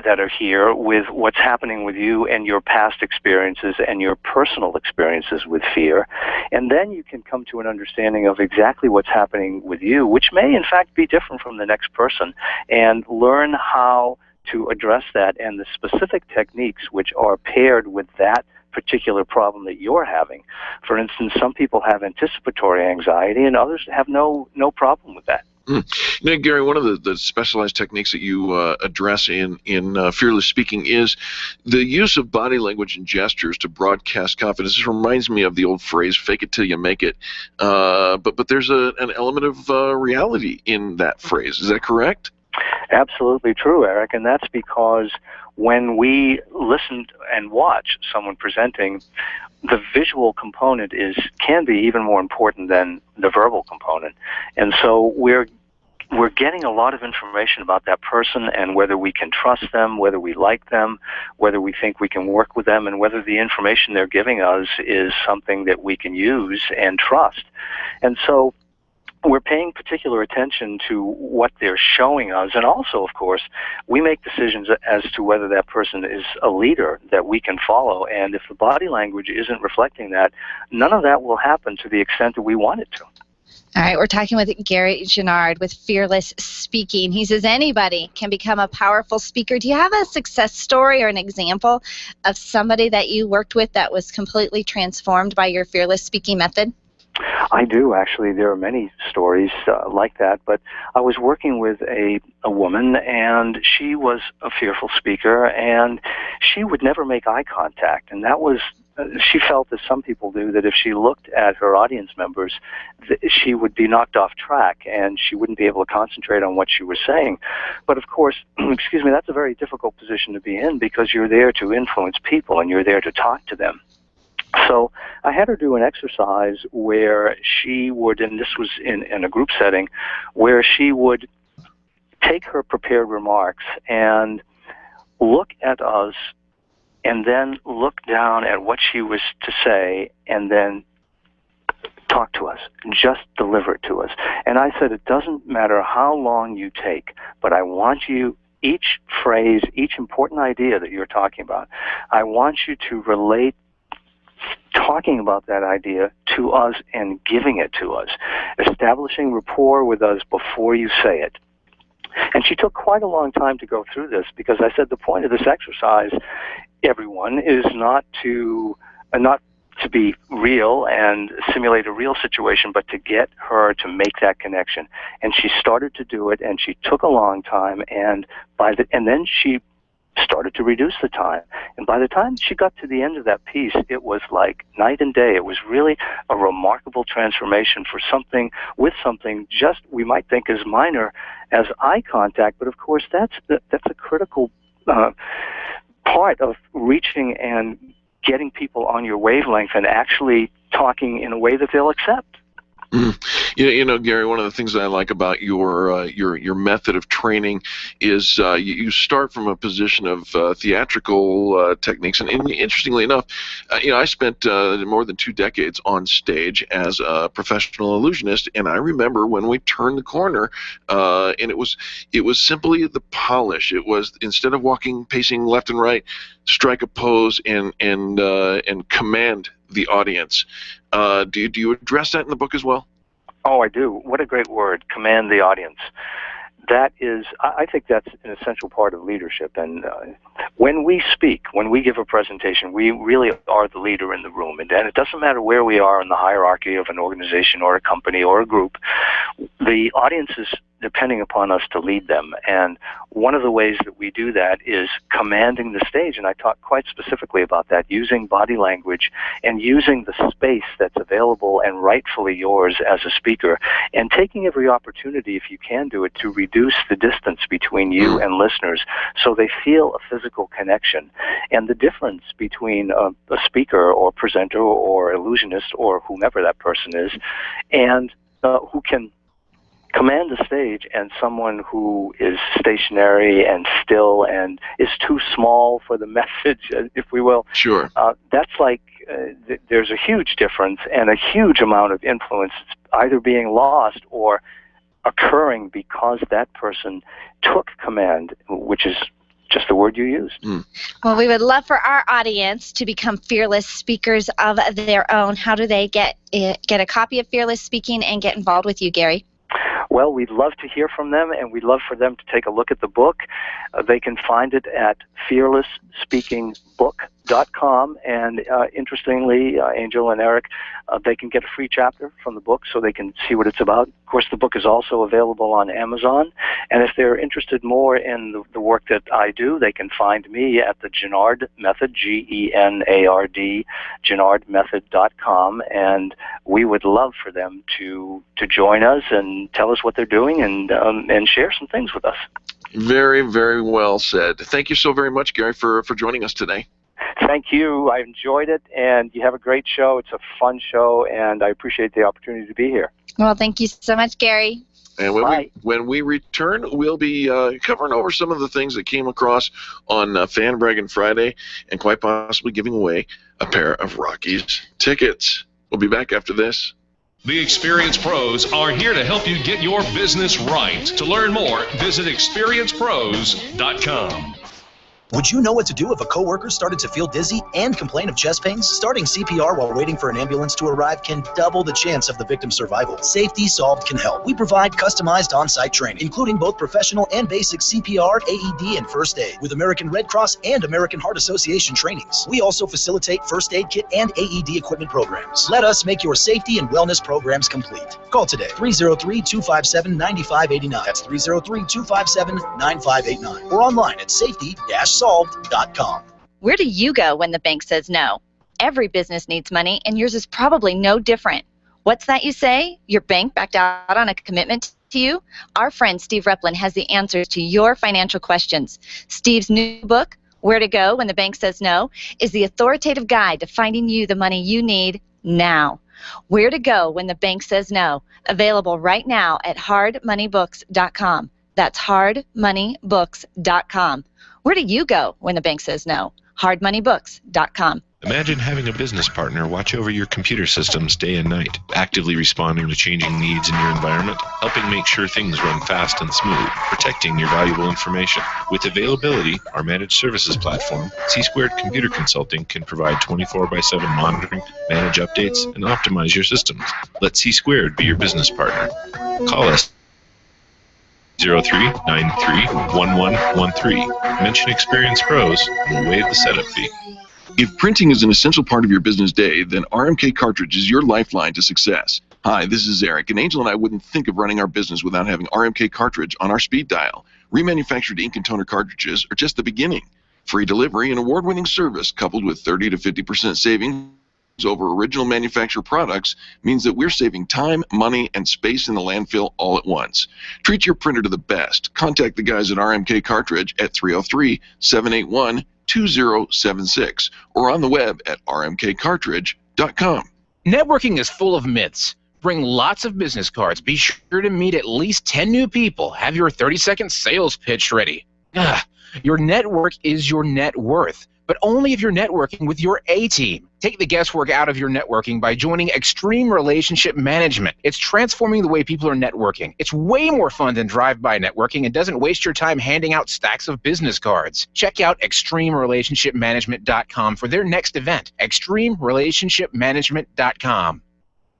that are here with what's happening with you and your past experiences and your personal experiences with fear. And then you can come to an understanding of exactly what's happening with you, which may in fact be different from the next person, and learn how to address that and the specific techniques which are paired with that particular problem that you're having. For instance, some people have anticipatory anxiety and others have no problem with that. Now, Gary, one of the specialized techniques that you address in Fearless Speaking is the use of body language and gestures to broadcast confidence. This reminds me of the old phrase, fake it till you make it. But there's an element of reality in that phrase. Is that correct? Absolutely true, Eric, and that's because when we listen and watch someone presenting, the visual component can be even more important than the verbal component. And so we're getting a lot of information about that person and whether we can trust them, whether we like them, whether we think we can work with them, and whether the information they're giving us is something that we can use and trust. And so we're paying particular attention to what they're showing us, and also, of course, we make decisions as to whether that person is a leader that we can follow, and if the body language isn't reflecting that, none of that will happen to the extent that we want it to. All right, we're talking with Gary Genard with Fearless Speaking. He says anybody can become a powerful speaker. Do you have a success story or an example of somebody that you worked with that was completely transformed by your Fearless Speaking method? I do, actually. There are many stories like that, but I was working with a woman, and she was a fearful speaker, and she would never make eye contact, and that was she felt, as some people do, that if she looked at her audience members, she would be knocked off track and she wouldn't be able to concentrate on what she was saying. But of course, excuse me, that's a very difficult position to be in because you're there to influence people and you're there to talk to them. So I had her do an exercise where she would, and this was in a group setting, where she would take her prepared remarks and look at us and then look down at what she was to say and then talk to us, just deliver it to us. And I said, it doesn't matter how long you take, but I want you, each phrase, each important idea that you're talking about, I want you to relate talking about that idea to us and giving it to us, establishing rapport with us before you say it. And she took quite a long time to go through this because I said the point of this exercise, everyone, is not to be real and simulate a real situation, but to get her to make that connection. And she started to do it, and she took a long time, and then she started to reduce the time. And by the time she got to the end of that piece, it was like night and day. It was really a remarkable transformation for something just we might think as minor as eye contact, but of course that's a critical part of reaching and getting people on your wavelength and actually talking in a way that they'll accept. You know, Gary, one of the things that I like about your method of training is you start from a position of theatrical techniques, and interestingly enough, I spent more than 2 decades on stage as a professional illusionist, and I remember when we turned the corner, and it was simply the polish. It was, instead of pacing left and right, strike a pose and command the audience. Do you address that in the book as well? Oh, I do. What a great word, command the audience. That is, I think that's an essential part of leadership. And when we speak, when we give a presentation, we really are the leader in the room. And it doesn't matter where we are in the hierarchy of an organization or a company or a group. The audience is depending upon us to lead them. And one of the ways that we do that is commanding the stage. And I talk quite specifically about that, using body language and using the space that's available and rightfully yours as a speaker, and taking every opportunity, if you can do it, to reduce the distance between you and listeners so they feel a physical connection. And the difference between a speaker or presenter or illusionist or whomever that person is, and who can command the stage, and someone who is stationary and still and is too small for the message, if we will. Sure. That's like there's a huge difference and a huge amount of influence either being lost or occurring because that person took command, which is just the word you used. Well, we would love for our audience to become fearless speakers of their own. How do they get a copy of Fearless Speaking and get involved with you, Gary? Well, we'd love to hear from them, and we'd love for them to take a look at the book. They can find it at fearlessspeakingbook.com, and interestingly, Angel and Eric, they can get a free chapter from the book so they can see what it's about. Of course, the book is also available on Amazon, and if they're interested more in the work that I do, they can find me at the Genard Method, Genard, genardmethod.com, and we would love for them to join us and tell us what they're doing and share some things with us. Very, very well said. Thank you so very much, Gary, for joining us today. Thank you. I enjoyed it, and you have a great show. It's a fun show, and I appreciate the opportunity to be here. Well, thank you so much, Gary. And when we return, we'll be covering over some of the things that came across on Fan Bragging Friday and quite possibly giving away a pair of Rockies tickets. We'll be back after this. The Experience Pros are here to help you get your business right. To learn more, visit experiencepros.com. Would you know what to do if a coworker started to feel dizzy and complain of chest pains? Starting CPR while waiting for an ambulance to arrive can double the chance of the victim's survival. Safety Solved can help. We provide customized on-site training, including both professional and basic CPR, AED, and first aid, with American Red Cross and American Heart Association trainings. We also facilitate first aid kit and AED equipment programs. Let us make your safety and wellness programs complete. Call today, 303-257-9589. That's 303-257-9589. Or online at safety-solved.com. Where do you go when the bank says no? Every business needs money, and yours is probably no different. What's that you say? Your bank backed out on a commitment to you? Our friend Steve Replin has the answers to your financial questions. Steve's new book, Where to Go When the Bank Says No, is the authoritative guide to finding you the money you need now. Where to Go When the Bank Says No, available right now at hardmoneybooks.com. That's hardmoneybooks.com. Where do you go when the bank says no? hardmoneybooks.com. Imagine having a business partner watch over your computer systems day and night, actively responding to changing needs in your environment, helping make sure things run fast and smooth, protecting your valuable information. With Availability, our managed services platform, C-Squared Computer Consulting can provide 24/7 monitoring, manage updates, and optimize your systems. Let C-Squared be your business partner. Call us 0393-1113. Mention Experience Pros and we'll waive the setup fee. If printing is an essential part of your business day, then RMK Cartridge is your lifeline to success. Hi, this is Eric, and Angel and I wouldn't think of running our business without having RMK Cartridge on our speed dial. Remanufactured ink and toner cartridges are just the beginning. Free delivery and award-winning service coupled with 30 to 50% savings over original manufacturer products means that we're saving time, money, and space in the landfill all at once. Treat your printer to the best. Contact the guys at RMK Cartridge at 303-781-2076 or on the web at rmkcartridge.com. Networking is full of myths. Bring lots of business cards. Be sure to meet at least 10 new people. Have your 30-second sales pitch ready. Your network is your net worth, but only if you're networking with your A-team. Take the guesswork out of your networking by joining Extreme Relationship Management. It's transforming the way people are networking. It's way more fun than drive-by networking and doesn't waste your time handing out stacks of business cards. Check out ExtremeRelationshipManagement.com for their next event. ExtremeRelationshipManagement.com.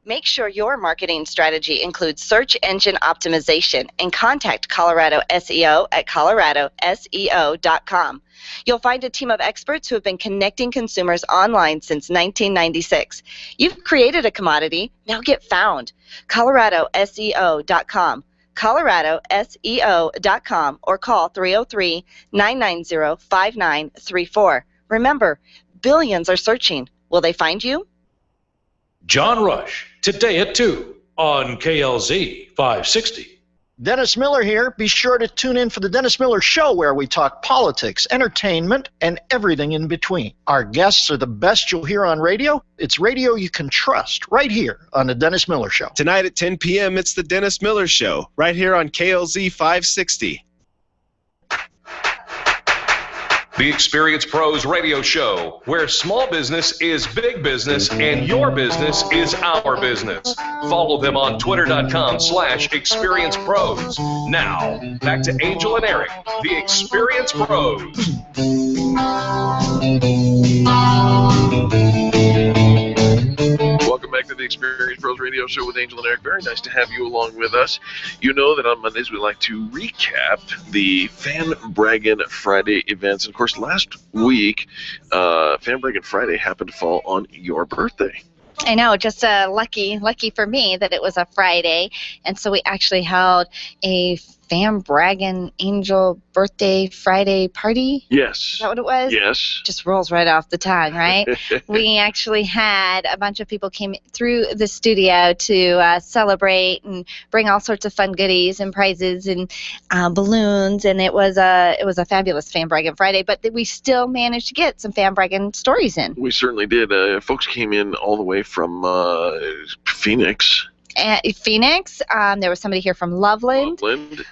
Make sure your marketing strategy includes search engine optimization and contact Colorado SEO at coloradoseo.com. You'll find a team of experts who have been connecting consumers online since 1996. You've created a commodity, now get found. coloradoseo.com. coloradoseo.com or call 303-990-5934. Remember, billions are searching. Will they find you? John Rush, today at 2 on KLZ 560. Dennis Miller here. Be sure to tune in for the Dennis Miller Show, where we talk politics, entertainment, and everything in between. Our guests are the best you'll hear on radio. It's radio you can trust, right here on the Dennis Miller Show. Tonight at 10 p.m., it's the Dennis Miller Show, right here on KLZ 560. The Experience Pros radio show, where small business is big business and your business is our business. Follow them on twitter.com/experiencepros. Now, back to Angel and Eric, the Experience Pros. Welcome back to the Experience Pros Radio Show with Angel and Eric. Very nice to have you along with us. You know that on Mondays we like to recap the Fan Braggin' Friday events. And of course, last week, Fan Braggin' Friday happened to fall on your birthday. I know, just lucky for me that it was a Friday, and so we actually held a Fan Braggin' Angel birthday Friday party. Yes. Is that what it was? Yes. Just rolls right off the tongue, right? We actually had a bunch of people came through the studio to celebrate and bring all sorts of fun goodies and prizes and balloons, and it was a fabulous Fan Braggin' Friday. But we still managed to get some Fan Braggin' stories in. We certainly did. Folks came in all the way from Phoenix. Phoenix. There was somebody here from Loveland.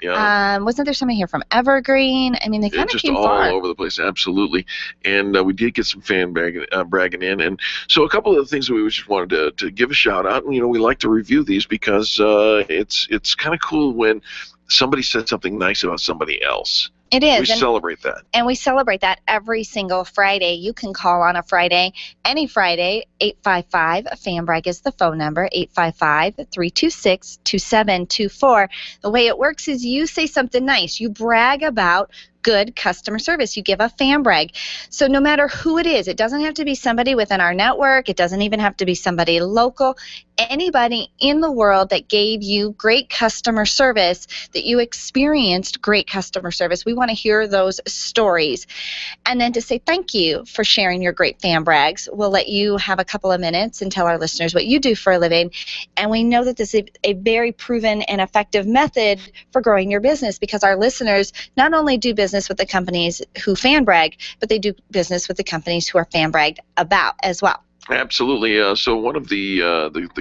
Yeah. Wasn't there somebody here from Evergreen? I mean, they kind of came all far. over the place, absolutely. And we did get some fan bragging in. And so a couple of the things that we just wanted to give a shout out. And, we like to review these because it's kind of cool when somebody said something nice about somebody else. It is. We celebrate that. And we celebrate that every single Friday. You can call on a Friday, any Friday, 855-FANBRAG is the phone number, 855-326-2724. The way it works is you say something nice. You brag about good customer service. You give a fan brag. So no matter who it is, it doesn't have to be somebody within our network. It doesn't even have to be somebody local. Anybody in the world that gave you great customer service, that you experienced great customer service. We want to hear those stories. And then to say thank you for sharing your great fan brags. We'll let you have a couple of minutes and tell our listeners what you do for a living. And we know that this is a very proven and effective method for growing your business, because our listeners not only do business with the companies who fan brag, but they do business with the companies who are fan bragged about as well. Absolutely. So one of the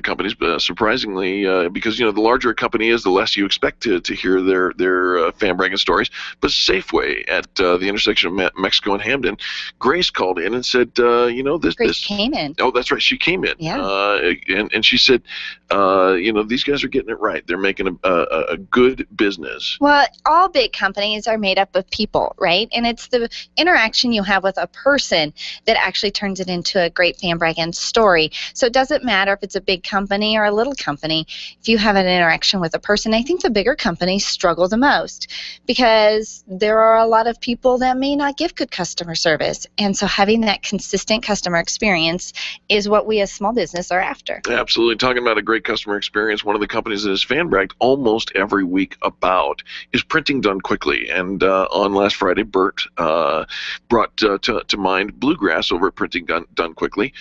companies, surprisingly, because the larger a company is, the less you expect to hear their fan bragging stories. But Safeway at the intersection of Mexico and Hamden, Grace called in and said, Grace came in. Oh, that's right, she came in. Yeah. And she said, these guys are getting it right. They're making a good business. Well, all big companies are made up of people, right? And it's the interaction you have with a person that actually turns it into a great fan brag and story. So it doesn't matter if it's a big company or a little company. If you have an interaction with a person, I think the bigger companies struggle the most, because there are a lot of people that may not give good customer service. And so having that consistent customer experience is what we as small business are after. Absolutely. Talking about a great customer experience, one of the companies that is fan bragged almost every week about is Printing Done Quickly. And on last Friday, Bert brought to mind Bluegrass over at Printing Done Quickly.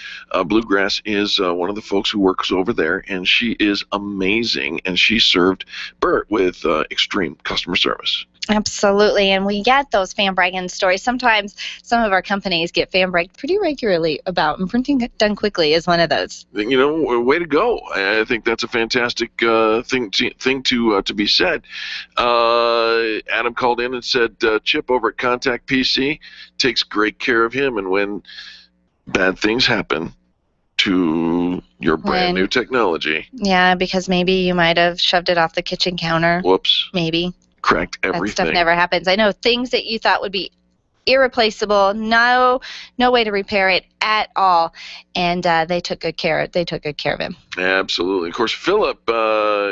Bluegrass is one of the folks who works over there, and she is amazing, and she served Bert with extreme customer service. Absolutely, and we get those fan bragging stories. Sometimes some of our companies get fan bragged pretty regularly about, and Printing Done Quickly is one of those. Way to go! I think that's a fantastic thing to be said. Adam called in and said Chip over at Contact PC takes great care of him, and when bad things happen to your brand new technology. Yeah, because maybe you might have shoved it off the kitchen counter. Whoops. Maybe. Cracked everything. That stuff never happens. I know things that you thought would be irreplaceable, no way to repair it at all, and they took good care of him. Absolutely. Of course, Philip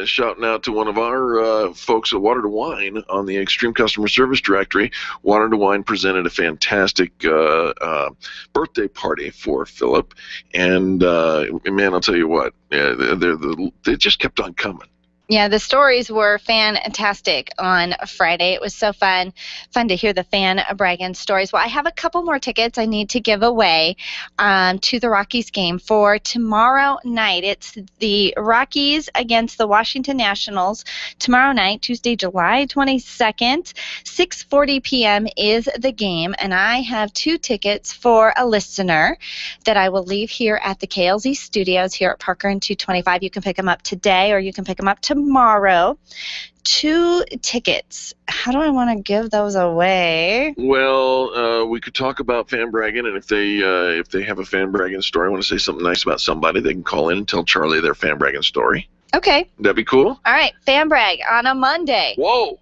shouting out to one of our folks at Water to Wine on the Extreme Customer Service Directory. Water to Wine presented a fantastic birthday party for Philip, and man, I'll tell you what, they just kept on coming. Yeah, the stories were fantastic on Friday. It was so fun to hear the fan bragging stories. Well, I have a couple more tickets I need to give away to the Rockies game for tomorrow night. It's the Rockies against the Washington Nationals tomorrow night, Tuesday, July 22nd. 6:40 p.m. is the game, and I have 2 tickets for a listener that I will leave here at the KLZ studios here at Parker and 225. You can pick them up today or you can pick them up tomorrow. 2 tickets. How do I want to give those away? Well, we could talk about fan bragging, and if they have a fan bragging story, want to say something nice about somebody, they can call in and tell Charlie their fan bragging story. Okay. That'd be cool. All right, fan brag on a Monday. Whoa.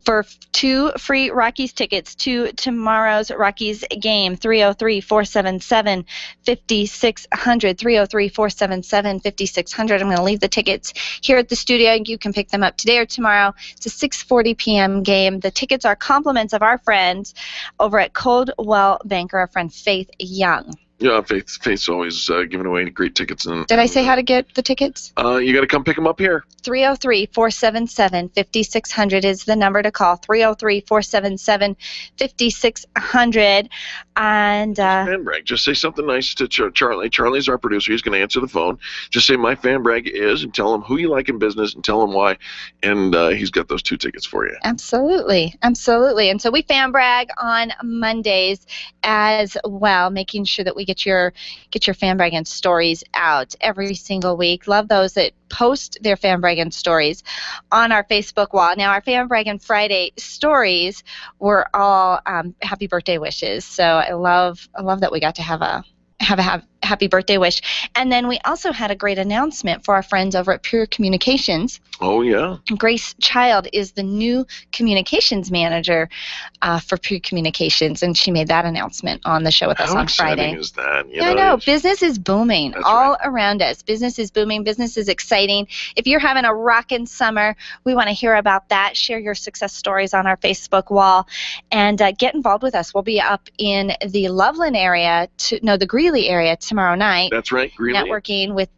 For 2 free Rockies tickets to tomorrow's Rockies game, 303-477-5600, 303-477-5600. I'm going to leave the tickets here at the studio. You can pick them up today or tomorrow. It's a 6:40 p.m. game. The tickets are compliments of our friends over at Coldwell Banker, our friend Faith Young. Yeah, Faith's always giving away great tickets. Did I say how to get the tickets? You got to come pick them up here. 303-477-5600 is the number to call. 303-477-5600. And fan brag. Just say something nice to Charlie. Charlie's our producer. He's going to answer the phone. Just say my fan brag is, and tell him who you like in business, and tell him why. And he's got those 2 tickets for you. Absolutely. And so we fan brag on Mondays as well, making sure that we get your fan bragging stories out every single week. Love those that post their fan bragging stories on our Facebook wall. Now, our fan bragging Friday stories were all happy birthday wishes. So I love that we got to have a happy birthday wish. And then we also had a great announcement for our friends over at Pure Communications. Oh, yeah. Grace Child is the new communications manager for Pure Communications, and she made that announcement on the show with us on Friday. How exciting is that? I know. Business is booming all around us. Business is booming. Business is exciting. If you're having a rockin' summer, we want to hear about that. Share your success stories on our Facebook wall and get involved with us. We'll be up in the Loveland area, the Greeley area tomorrow night. That's right, Greeley. Networking with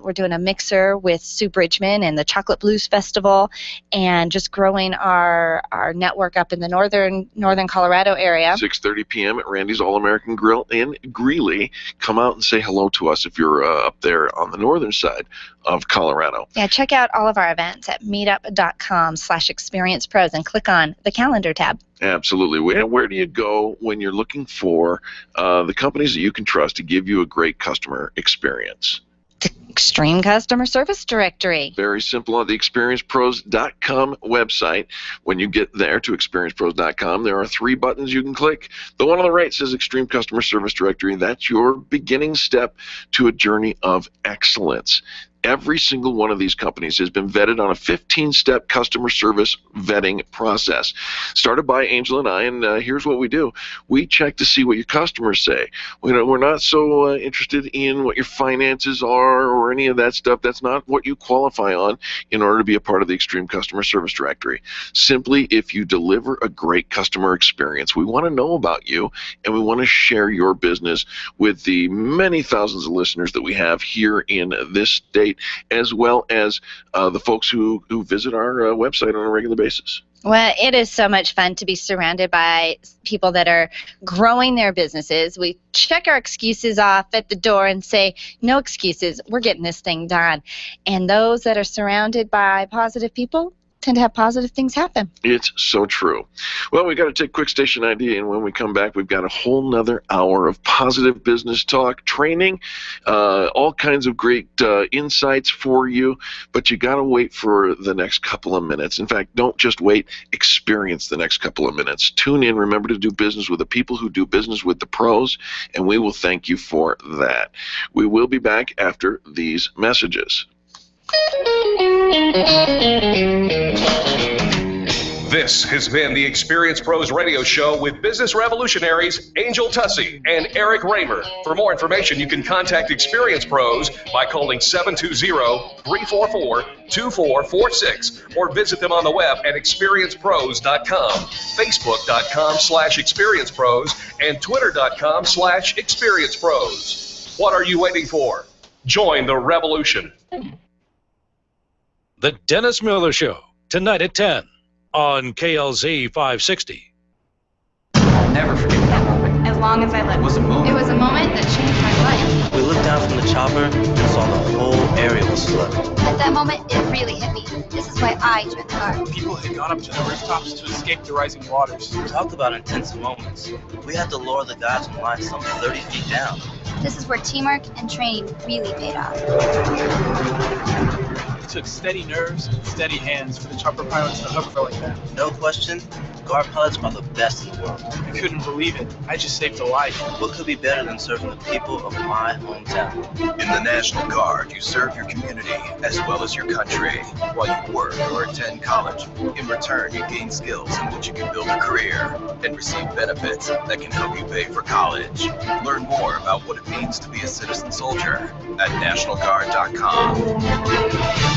we're doing a mixer with Sue Bridgman and the Chocolate Blues Festival, and just growing our network up in the northern Colorado area. 6:30 p.m. at Randy's All-American Grill in Greeley. Come out and say hello to us if you're up there on the northern side of Colorado. Yeah, check out all of our events at meetup.com/experiencepros and click on the calendar tab. Absolutely. Where do you go when you're looking for the companies that you can trust to give you a great customer experience? Extreme Customer Service Directory. Very simple. On the experiencepros.com website, when you get there to experiencepros.com, there are 3 buttons you can click. The one on the right says Extreme Customer Service Directory. That's your beginning step to a journey of excellence. Every single one of these companies has been vetted on a 15-step customer service vetting process. Started by Angel and I, and here's what we do. We check to see what your customers say. We're not so interested in what your finances are or any of that stuff. That's not what you qualify on in order to be a part of the Extreme Customer Service Directory. Simply, if you deliver a great customer experience, we want to know about you, and we want to share your business with the many thousands of listeners that we have here in this state, as well as the folks who visit our website on a regular basis. Well, it is so much fun to be surrounded by people that are growing their businesses. We check our excuses off at the door and say, no excuses, we're getting this thing done. And those that are surrounded by positive people tend to have positive things happen. It's so true. Well, we've got to take quick station ID, and when we come back, we've got a whole nother hour of positive business talk, training, all kinds of great insights for you, but you got to wait for the next couple of minutes. In fact, don't just wait, experience the next couple of minutes. Tune in, remember to do business with the people who do business with the pros, and we will thank you for that. We will be back after these messages. This has been the Experience Pros Radio Show with business revolutionaries Angel Tuccy and Eric Reamer. For more information, you can contact Experience Pros by calling 720-344-2446 or visit them on the web at experiencepros.com, facebook.com/experiencepros, and twitter.com/experiencepros. What are you waiting for? Join the revolution. The Dennis Miller Show, tonight at 10 on KLZ 560. I'll never forget that moment. As long as I live. It was a moment. It was a moment that changed my life. We looked down from the chopper and saw the whole area was flooded. At that moment, it really hit me. This is why I joined the Guard. People had gone up to the rooftops to escape the rising waters. Talk about intense moments. We had to lower the guys in line some 30 feet down. This is where teamwork and training really paid off. It took steady nerves and steady hands for the chopper pilots to hover like that. No question, guard pilots are the best in the world. I couldn't believe it. I just saved a life. What could be better than serving the people of my hometown? In the National Guard, you serve your community as well as your country while you work or attend college. In return, you gain skills in which you can build a career and receive benefits that can help you pay for college. Learn more about what it means to be a citizen soldier at nationalguard.com.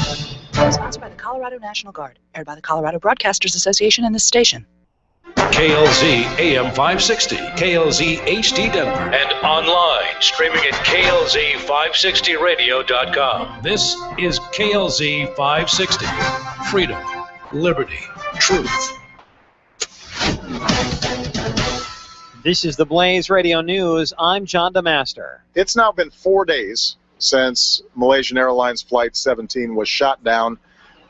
Sponsored by the Colorado National Guard, aired by the Colorado Broadcasters Association and this station. KLZ AM 560, KLZ HD Denver, and online streaming at KLZ560radio.com. This is KLZ 560. Freedom, liberty, truth. This is the Blaze Radio News. I'm John DeMaster. It's now been 4 days since Malaysian Airlines Flight 17 was shot down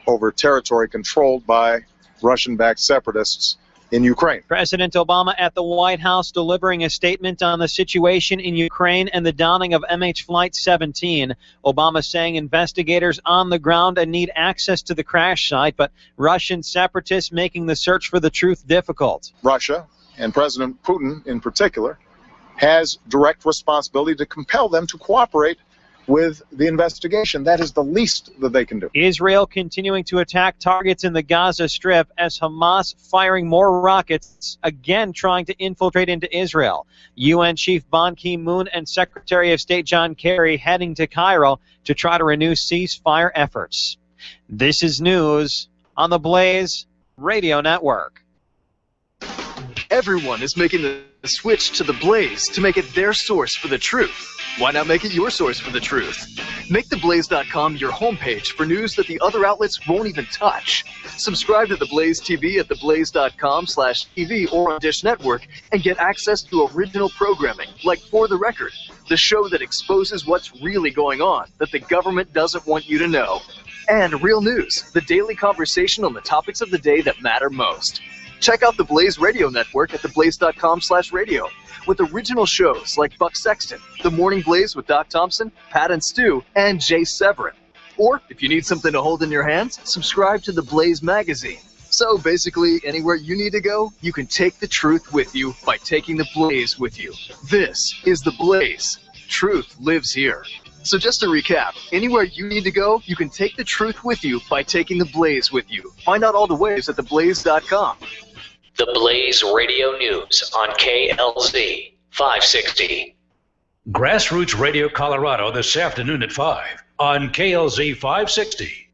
over territory controlled by Russian-backed separatists in Ukraine. President Obama at the White House delivering a statement on the situation in Ukraine and the downing of MH Flight 17. Obama saying investigators on the ground need access to the crash site, but Russian separatists making the search for the truth difficult. Russia, and President Putin in particular, has direct responsibility to compel them to cooperate with the investigation. That is the least that they can do. Israel continuing to attack targets in the Gaza Strip as Hamas firing more rockets, again trying to infiltrate into Israel. UN Chief Ban Ki-moon and Secretary of State John Kerry heading to Cairo to try to renew ceasefire efforts. This is news on the Blaze Radio Network. Everyone is making the switch to the Blaze to make it their source for the truth. Why not make it your source for the truth? Make theblaze.com your homepage for news that the other outlets won't even touch. Subscribe to the Blaze TV at theblaze.com/TV or on Dish Network and get access to original programming like For the Record, the show that exposes what's really going on that the government doesn't want you to know. And Real News, the daily conversation on the topics of the day that matter most. Check out the Blaze Radio Network at theblaze.com/radio with original shows like Buck Sexton, The Morning Blaze with Doc Thompson, Pat and Stu, and Jay Severin. Or, if you need something to hold in your hands, subscribe to the Blaze magazine. So basically, anywhere you need to go, you can take the truth with you by taking the Blaze with you. This is the Blaze. Truth lives here. So just to recap, anywhere you need to go, you can take the truth with you by taking the Blaze with you. Find out all the ways at theblaze.com. The Blaze Radio News on KLZ 560. Grassroots Radio Colorado this afternoon at 5 on KLZ 560.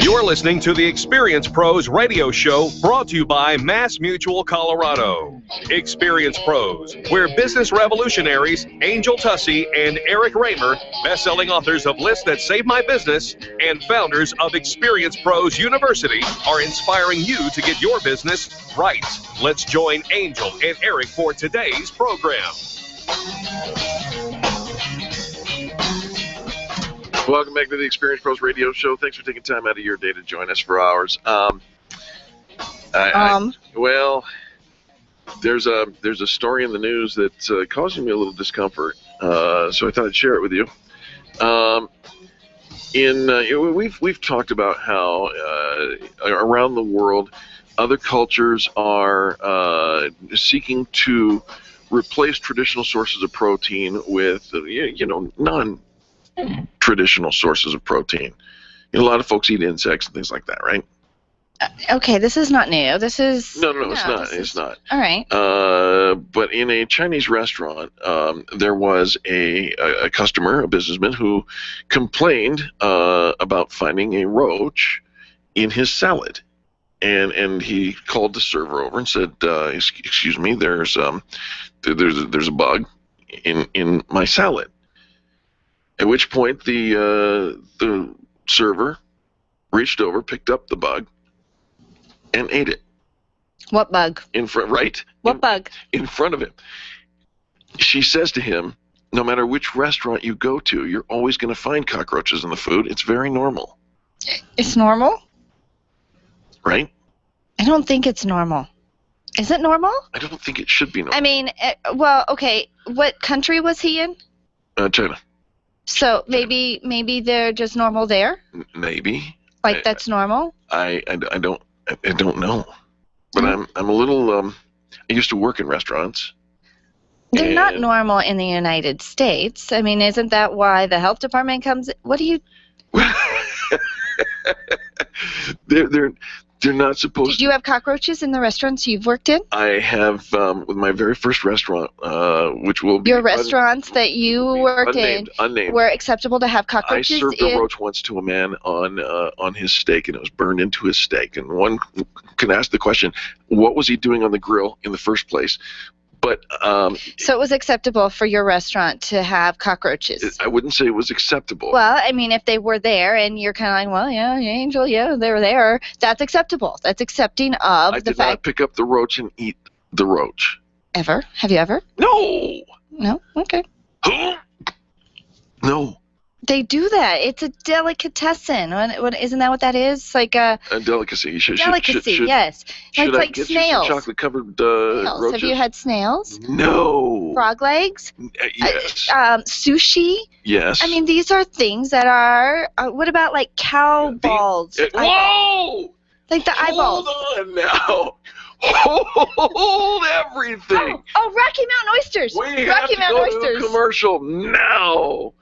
You're listening to the Experience Pros radio show brought to you by Mass Mutual Colorado. Experience Pros, where business revolutionaries Angel Tuccy and Eric Reamer, best-selling authors of Lists That Save My Business and founders of Experience Pros University, are inspiring you to get your business right. Let's join Angel and Eric for today's program. Welcome back to the Experience Pros Radio Show. Thanks for taking time out of your day to join us for ours. Well, there's a story in the news that's causing me a little discomfort, so I thought I'd share it with you. We've talked about how around the world, other cultures are seeking to replace traditional sources of protein with non-traditional sources of protein. A lot of folks eat insects and things like that, right? Okay, this is not new. This is... No, it's not. It's not. All right. But in a Chinese restaurant, there was a customer, a businessman, who complained about finding a roach in his salad. And he called the server over and said, excuse me, there's a bug in my salad. At which point the server reached over, picked up the bug, and ate it. What bug? In front, right? What bug? In front of him. She says to him, no matter which restaurant you go to, you're always going to find cockroaches in the food. It's very normal. It's normal? Right? I don't think it's normal. Is it normal? I don't think it should be normal. I mean, well, okay. What country was he in? China. So maybe they're just normal there. Maybe. Like that's normal. I don't know. But I'm a little. I used to work in restaurants. They're not normal in the United States. I mean, isn't that why the health department comes? What do you? They're not supposed. Did you have cockroaches in the restaurants you've worked in? I have with my very first restaurant, which will be your restaurants that you worked unnamed, were acceptable to have cockroaches. I served a roach once to a man on his steak, and it was burned into his steak. And one can ask the question, what was he doing on the grill in the first place? But so it was acceptable for your restaurant to have cockroaches. I wouldn't say it was acceptable. Well, I mean, if they were there and you're kind of like, well, yeah, Angel, yeah, they were there. That's acceptable. That's accepting of I the did fact. not pick up the roach and eat the roach. Ever? Have you ever? No. No. Okay. No. They do that. It's a delicatessen. What isn't that what that is? Like a delicacy. Delicacy. Yes. Should It's I like get snails. you some chocolate-covered Snails. roaches? Have you had snails? No. Frog legs? Yes. Sushi? Yes. I mean, these are things that are. What about like cow balls? Whoa! Like the eyeballs. Hold on now. Hold everything. Oh, Rocky Mountain oysters. We Rocky have to Mountain go oysters. to a commercial now.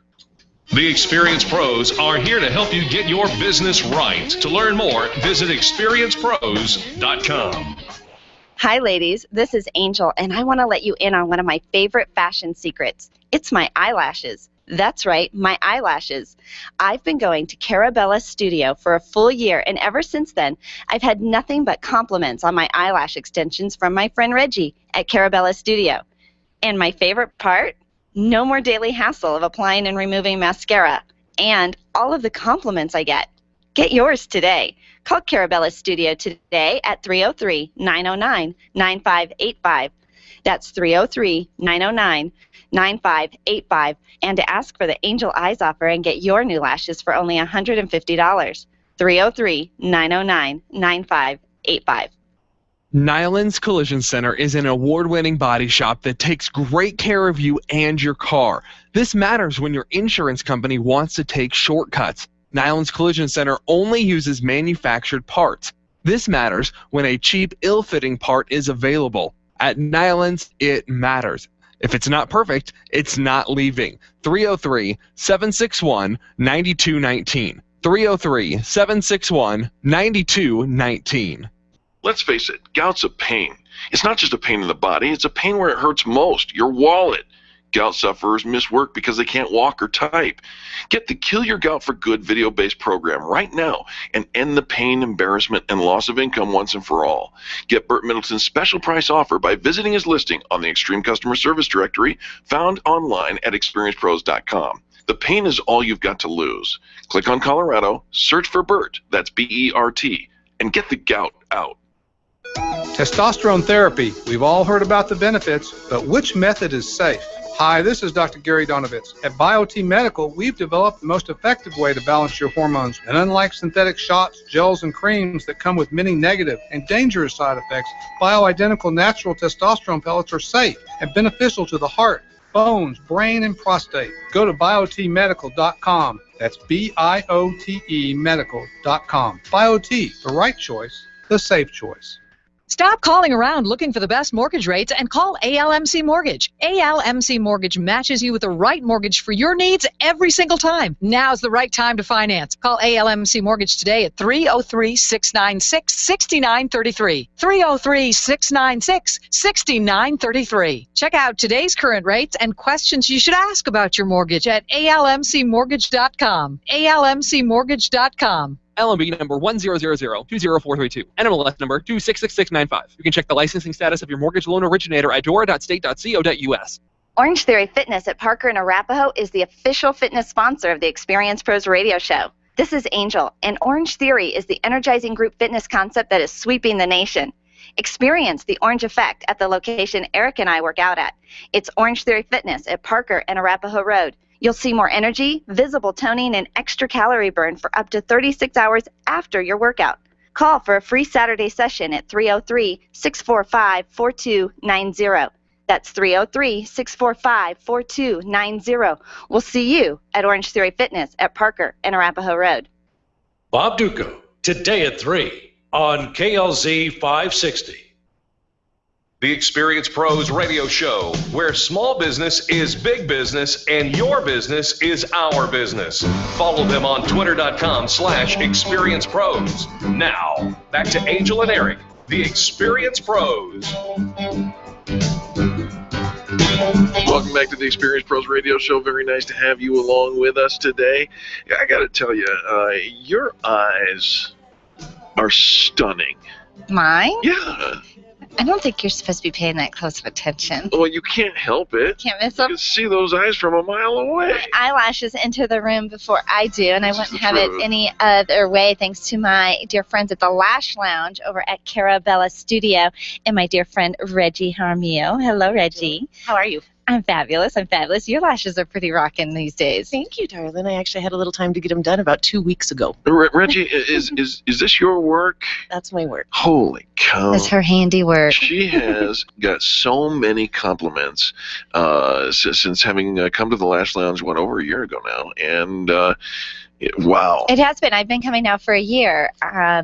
The Experience Pros are here to help you get your business right. To learn more, visit experiencepros.com. Hi, ladies. This is Angel, and I want to let you in on one of my favorite fashion secrets. It's my eyelashes. That's right, my eyelashes. I've been going to Carabella's studio for a full year, and ever since then, I've had nothing but compliments on my eyelash extensions from my friend Reggie at Carabella's studio. And my favorite part? No more daily hassle of applying and removing mascara, and all of the compliments I get. Get yours today. Call Carabella's studio today at 303-909-9585. That's 303-909-9585, and to ask for the Angel Eyes offer and get your new lashes for only $150. 303-909-9585. Nyland's Collision Center is an award-winning body shop that takes great care of you and your car. This matters when your insurance company wants to take shortcuts. Nyland's Collision Center only uses manufactured parts. This matters when a cheap, ill-fitting part is available. At Nyland's, it matters. If it's not perfect, it's not leaving. 303-761-9219. 303-761-9219. Let's face it, gout's a pain. It's not just a pain in the body, it's a pain where it hurts most, your wallet. Gout sufferers miss work because they can't walk or type. Get the Kill Your Gout for Good video-based program right now and end the pain, embarrassment, and loss of income once and for all. Get Burt Middleton's special price offer by visiting his listing on the Extreme Customer Service Directory found online at experiencepros.com. The pain is all you've got to lose. Click on Colorado, search for Burt, that's B-E-R-T, and get the gout out. Testosterone therapy. We've all heard about the benefits, but which method is safe? Hi, this is Dr. Gary Donovitz. At BioT Medical, we've developed the most effective way to balance your hormones. And unlike synthetic shots, gels, and creams that come with many negative and dangerous side effects, bioidentical natural testosterone pellets are safe and beneficial to the heart, bones, brain, and prostate. Go to biotmedical.com. That's BIOTE medical.com. BioT, the right choice, the safe choice. Stop calling around looking for the best mortgage rates and call ALMC Mortgage. ALMC Mortgage matches you with the right mortgage for your needs every single time. Now's the right time to finance. Call ALMC Mortgage today at 303-696-6933. 303-696-6933. Check out today's current rates and questions you should ask about your mortgage at almcmortgage.com. almcmortgage.com. LMB number 100020432. NMLS number 266695. You can check the licensing status of your mortgage loan originator at dora.state.co.us. Orange Theory Fitness at Parker and Arapahoe is the official fitness sponsor of the Experience Pros radio show. This is Angel, and Orange Theory is the energizing group fitness concept that is sweeping the nation. Experience the orange effect at the location Eric and I work out at. It's Orange Theory Fitness at Parker and Arapahoe Road. You'll see more energy, visible toning, and extra calorie burn for up to 36 hours after your workout. Call for a free Saturday session at 303-645-4290. That's 303-645-4290. We'll see you at Orange Theory Fitness at Parker and Arapahoe Road. Bob Duco, today at 3 on KLZ 560. The Experience Pros radio show, where small business is big business and your business is our business. Follow them on twitter.com/experiencepros. Now, back to Angel and Eric, the Experience Pros. Welcome back to the Experience Pros radio show. Very nice to have you along with us today. I got to tell you, your eyes are stunning. Mine? Yeah. I don't think you're supposed to be paying that close of attention. Well, you can't help it. Can't miss them. You can see those eyes from a mile away. My eyelashes enter the room before I do, and I wouldn't have it any other way thanks to my dear friends at the Lash Lounge over at Cara Studio and my dear friend Reggie Jaramillo. Hello, Reggie. How are you? I'm fabulous. I'm fabulous. Your lashes are pretty rocking these days. Thank you, darling. I actually had a little time to get them done about 2 weeks ago. Reggie, is this your work? That's my work. Holy cow. That's her handiwork. She has got so many compliments since having come to the Lash Lounge over a year ago now. And wow. It has been. I've been coming now for a year.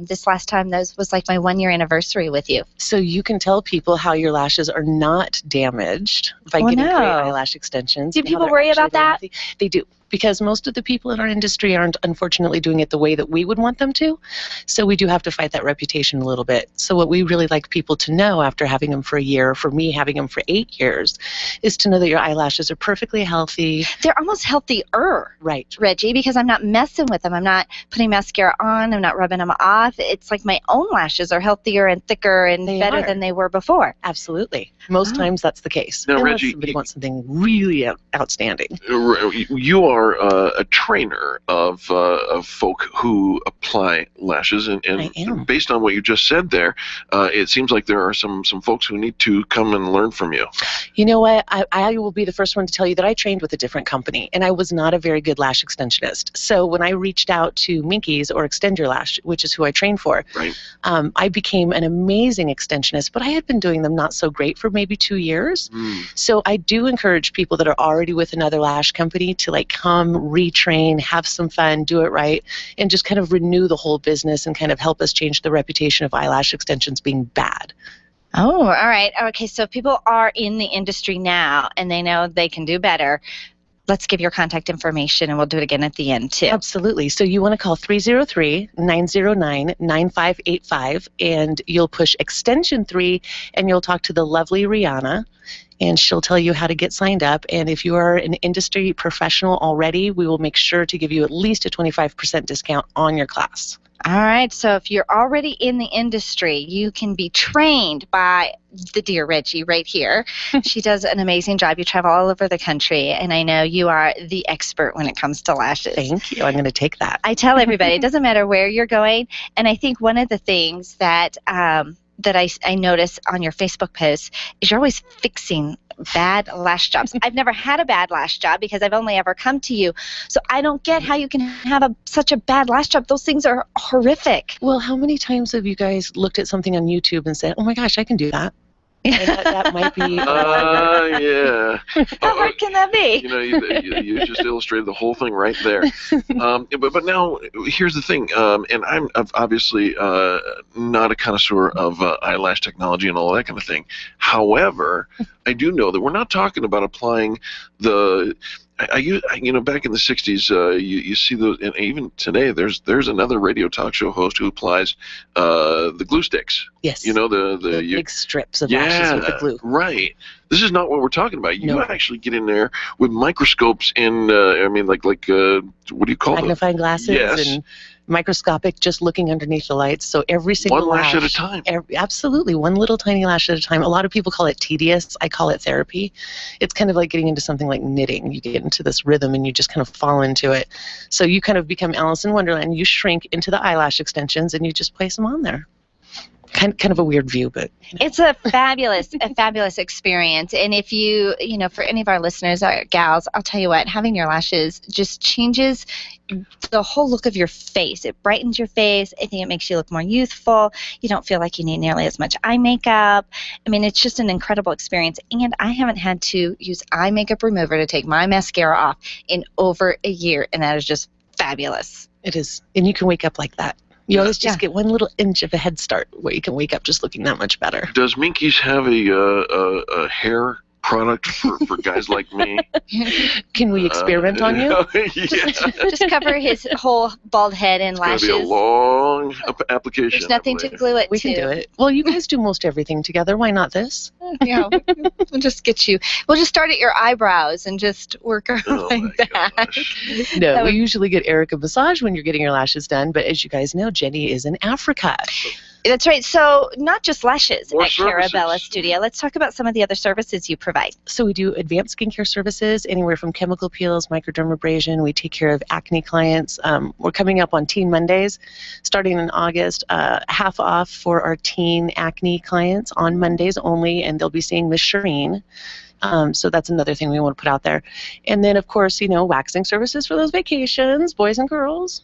This last time was like my 1 year anniversary with you. So you can tell people how your lashes are not damaged by getting great eyelash extensions. Do people worry about that? They do. Because most of the people in our industry aren't, unfortunately, doing it the way that we would want them to. So we do have to fight that reputation a little bit. So what we really like people to know after having them for a year, for me having them for 8 years, is to know that your eyelashes are perfectly healthy. They're almost healthier. Right. Reggie, because I'm not messing with them. I'm not putting mascara on. I'm not rubbing them off. It's like my own lashes are healthier and thicker and better than they were before. Absolutely. Most times that's the case. Now, unless Reggie, somebody wants something really outstanding. You are a trainer of folk who apply lashes, and I am. Based on what you just said there, it seems like there are some folks who need to come and learn from you. You know what? I will be the first one to tell you that I trained with a different company, and I was not a very good lash extensionist. So when I reached out to Minky's or Extend Your Lash, which is who I train for, I became an amazing extensionist, but I had been doing them not so great for maybe 2 years. So I do encourage people that are already with another lash company to come, retrain, have some fun, do it right, and just kind of renew the whole business and kind of help us change the reputation of eyelash extensions being bad. Oh, all right. Okay, so if people are in the industry now and they know they can do better, let's give your contact information, and we'll do it again at the end, too. Absolutely. So you want to call 303-909-9585, and you'll push extension 3, and you'll talk to the lovely Rihanna, and she'll tell you how to get signed up. And if you are an industry professional already, we will make sure to give you at least a 25% discount on your class. All right, so if you're already in the industry, you can be trained by the dear Reggie right here. She does an amazing job. You travel all over the country, and I know you are the expert when it comes to lashes. Thank you. I'm going to take that. I tell everybody, it doesn't matter where you're going, and I think one of the things that I notice on your Facebook posts is you're always fixing bad lash jobs. I've never had a bad lash job because I've only ever come to you. So I don't get how you can have such a bad lash job. Those things are horrific. Well, how many times have you guys looked at something on YouTube and said, oh my gosh, I can do that? That might be. Yeah. How hard can that be? You just illustrated the whole thing right there. But now, here's the thing, and I'm obviously not a connoisseur of eyelash technology and all that kind of thing. However, I do know that we're not talking about applying the. Back in the 60s, you see those, and even today, there's another radio talk show host who applies the glue sticks. Yes. The big strips of lashes with the glue. Right. This is not what we're talking about. You actually get in there with microscopes and what do you call them? Magnifying glasses and microscopic, just looking underneath the lights. So every single one lash at a time. Absolutely, one little tiny lash at a time. A lot of people call it tedious. I call it therapy. It's kind of like getting into something like knitting. You get into this rhythm and you just kind of fall into it. So you kind of become Alice in Wonderland. You shrink into the eyelash extensions and you just place them on there. Kind of a weird view, but it's a fabulous experience. And if you for any of our listeners, our gals, I'll tell you what, having your lashes just changes the whole look of your face. It brightens your face. I think it makes you look more youthful. You don't feel like you need nearly as much eye makeup. I mean, it's just an incredible experience. And I haven't had to use eye makeup remover to take my mascara off in over a year, and that is just fabulous. It is, and you can wake up like that. You always just get one little inch of a head start where you can wake up just looking that much better. Does Minky's have a hair product for guys like me? Can we experiment on you? Just cover his whole bald head in lashes. It's going to be a long application. There's nothing to glue it to. We can do it. Well, you guys do most everything together. Why not this? Yeah, we'll just get you. We'll just start at your eyebrows and just work our way back. No, we usually get Eric a massage when you're getting your lashes done, but as you guys know, Jenny is in Africa. That's right. So not just lashes at Carabella Studio. Let's talk about some of the other services you provide. So we do advanced skincare services, anywhere from chemical peels, microdermabrasion. We take care of acne clients. We're coming up on Teen Mondays, starting in August. Half off for our teen acne clients on Mondays only, and they'll be seeing Miss Shireen. So that's another thing we want to put out there. And then, of course, waxing services for those vacations, boys and girls.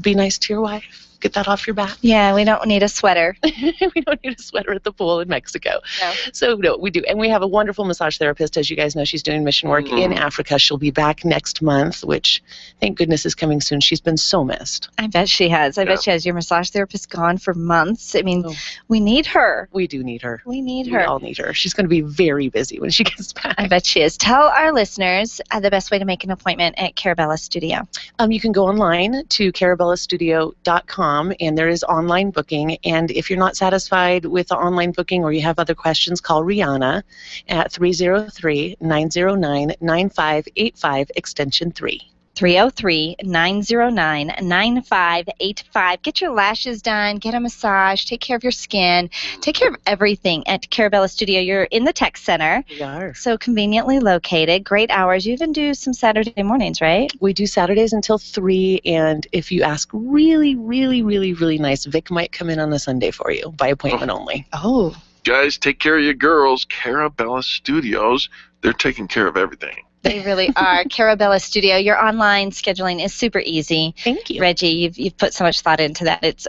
Be nice to your wife. Get that off your back. Yeah, we don't need a sweater. We don't need a sweater at the pool in Mexico. No. So, no, we do. And we have a wonderful massage therapist. As you guys know, she's doing mission work in Africa. She'll be back next month, which, thank goodness, is coming soon. She's been so missed. I bet she has. I bet she has. Your massage therapist gone for months. I mean, we need her. We do need her. We need her. We all need her. She's going to be very busy when she gets back. I bet she is. Tell our listeners the best way to make an appointment at Carabella Studio. You can go online to carabellastudio.com, and there is online booking. And if you're not satisfied with the online booking or you have other questions, call Rihanna at 303-909-9585, extension 3. 303-909-9585. Get your lashes done, get a massage, take care of your skin, take care of everything at Carabella Studio. You're in the Tech Center. We are. So conveniently located, great hours. You even do some Saturday mornings, right? We do Saturdays until 3, and if you ask really, really, really, really nice, Vic might come in on a Sunday for you, by appointment only. Oh. Guys, take care of your girls. Carabella Studios, they're taking care of everything. They really are. Carabella Studio, your online scheduling is super easy. Thank you. Reggie, you've put so much thought into that. It's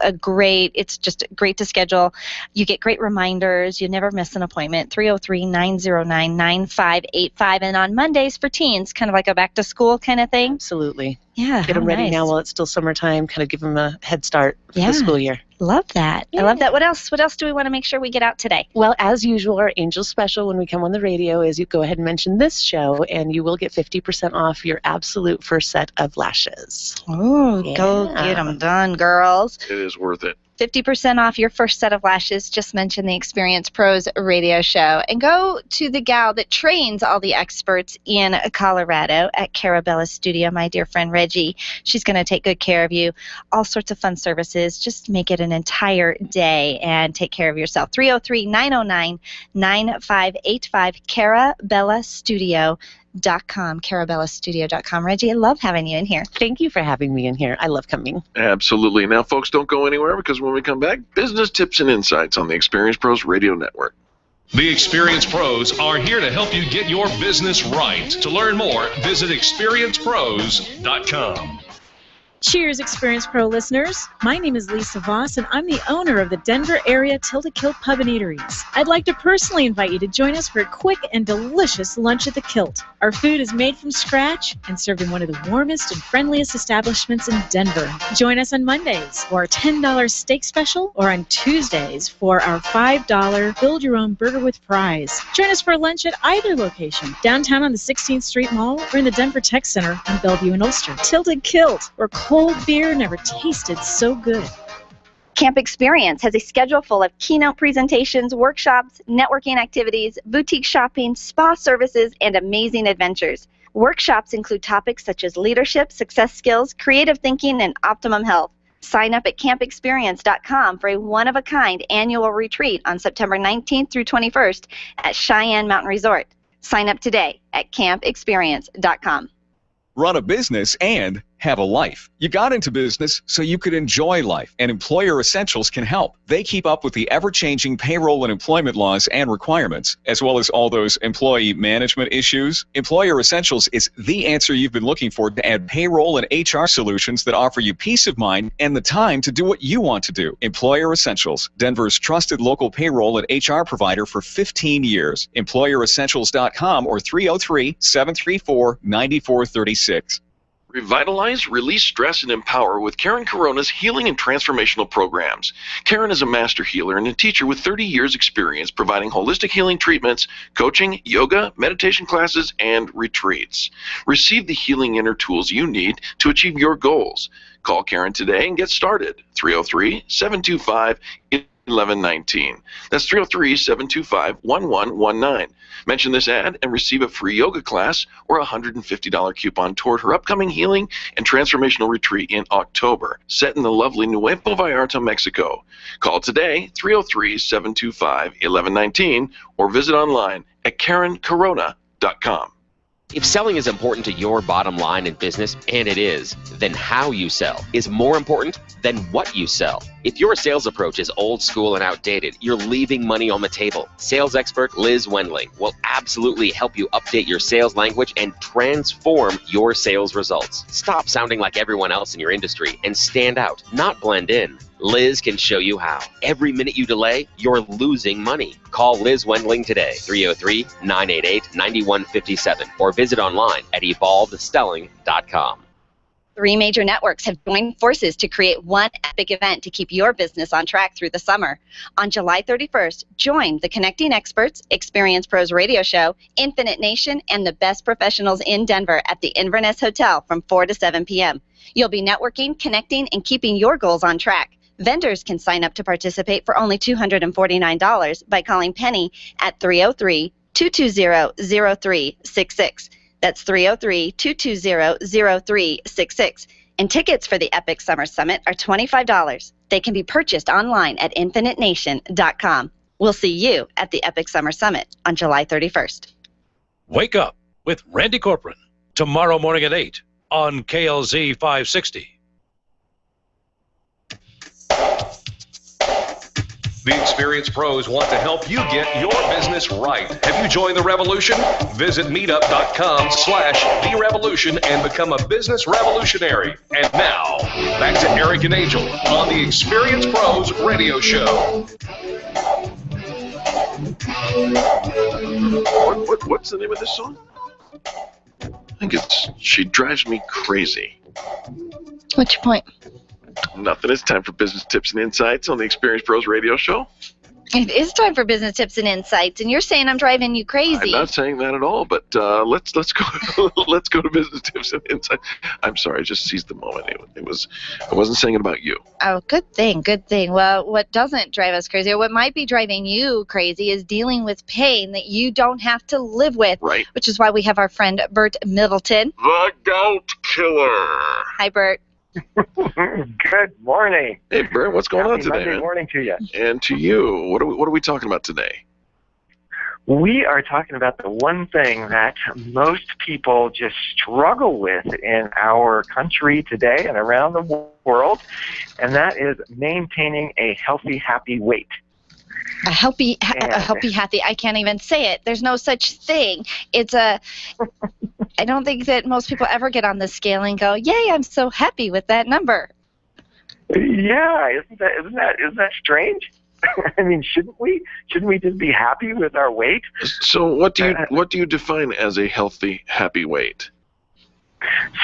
just great to schedule. You get great reminders. You never miss an appointment. 303-909-9585. And on Mondays for teens, kind of like a back to school kind of thing. Absolutely. Yeah. Get them ready now while it's still summertime, kind of give them a head start for the school year. Love that. Yeah. I love that. What else do we want to make sure we get out today? Well, as usual, our Angel Special when we come on the radio is you go ahead and mention this show, and you will get 50% off your absolute first set of lashes. Oh, go get them done, girls. It is worth it. 50% off your first set of lashes. Just mention the Experience Pros radio show. And go to the gal that trains all the experts in Colorado at Carabella Studio, my dear friend Reggie. She's going to take good care of you. All sorts of fun services. Just make it an entire day and take care of yourself. 303-909-9585, CarabellaStudio.com, carabellastudio.com. Reggie, I love having you in here. Thank you for having me in here. I love coming. Absolutely. Now, folks, don't go anywhere, because when we come back, business tips and insights on the Experience Pros Radio Network. The Experience Pros are here to help you get your business right. To learn more, visit experiencepros.com. Cheers, Experience Pro listeners. My name is Lisa Voss, and I'm the owner of the Denver area Tilted Kilt Pub and Eateries. I'd like to personally invite you to join us for a quick and delicious lunch at the Kilt. Our food is made from scratch and served in one of the warmest and friendliest establishments in Denver. Join us on Mondays for our $10 steak special, or on Tuesdays for our $5 build-your-own burger with fries. Join us for lunch at either location, downtown on the 16th Street Mall or in the Denver Tech Center on Bellevue and Ulster. Tilted Kilt, where cold beer never tasted so good. Camp Experience has a schedule full of keynote presentations, workshops, networking activities, boutique shopping, spa services, and amazing adventures. Workshops include topics such as leadership, success skills, creative thinking, and optimum health. Sign up at campexperience.com for a one-of-a-kind annual retreat on September 19th through 21st at Cheyenne Mountain Resort. Sign up today at campexperience.com. Run a business and have a life. You got into business so you could enjoy life, and Employer Essentials can help. They keep up with the ever-changing payroll and employment laws and requirements, as well as all those employee management issues. Employer Essentials is the answer you've been looking for to add payroll and HR solutions that offer you peace of mind and the time to do what you want to do. Employer Essentials, Denver's trusted local payroll and HR provider for 15 years. EmployerEssentials.com or 303-734-9436. Revitalize, release stress, and empower with Karen Corona's healing and transformational programs. Karen is a master healer and a teacher with 30 years experience providing holistic healing treatments, coaching, yoga, meditation classes, and retreats. Receive the healing inner tools you need to achieve your goals. Call Karen today and get started. 303-725-1119. That's 303-725-1119. Mention this ad and receive a free yoga class or a $150 coupon toward her upcoming healing and transformational retreat in October, set in the lovely Nuevo Vallarta, Mexico. Call today, 303-725-1119, or visit online at KarenCorona.com. If selling is important to your bottom line in business, and it is, then how you sell is more important than what you sell. If your sales approach is old school and outdated, you're leaving money on the table. Sales expert Liz Wendling will absolutely help you update your sales language and transform your sales results. Stop sounding like everyone else in your industry and stand out, not blend in. Liz can show you how. Every minute you delay, you're losing money. Call Liz Wendling today, 303-988-9157, or visit online at evolvedselling.com. 3 major networks have joined forces to create one epic event to keep your business on track through the summer. On July 31st, join the Connecting Experts, Experience Pros radio show, Infinite Nation, and the best professionals in Denver at the Inverness Hotel from 4 to 7 p.m. You'll be networking, connecting, and keeping your goals on track. Vendors can sign up to participate for only $249 by calling Penny at 303-220-0366. That's 303-220-0366. And tickets for the Epic Summer Summit are $25. They can be purchased online at infinitenation.com. We'll see you at the Epic Summer Summit on July 31st. Wake up with Randy Corcoran tomorrow morning at 8 on KLZ 560. The experienced pros want to help you get your business right. Have you joined the revolution? Visit meetup.com/The Revolution and become a business revolutionary. And now, back to Eric and Angel on the Experienced Pros Radio Show. What's the name of this song? I think it's She Drives Me Crazy. What's your point? Nothing. It's time for business tips and insights on the Experienced Pros Radio Show. It is time for business tips and insights, and you're saying I'm driving you crazy. I'm not saying that at all, but let's go let's go to business tips and insights. I'm sorry, I just seized the moment. I wasn't saying it about you. Oh, good thing, good thing. Well, what doesn't drive us crazy, or what might be driving you crazy, is dealing with pain that you don't have to live with. Right. Which is why we have our friend Bert Middleton. The Gout Killer. Hi, Bert. Good morning. Hey, Bert, what's going on today, Monday man? morning to you. And to you. What are we talking about today? We are talking about the one thing that most people just struggle with in our country today and around the world, and that is maintaining a healthy, happy weight. A healthy, happy. I can't even say it. There's no such thing. I don't think that most people ever get on the scale and go, "Yay, I'm so happy with that number." Yeah, isn't that strange? I mean, shouldn't we just be happy with our weight? So, what do you define as a healthy, happy weight?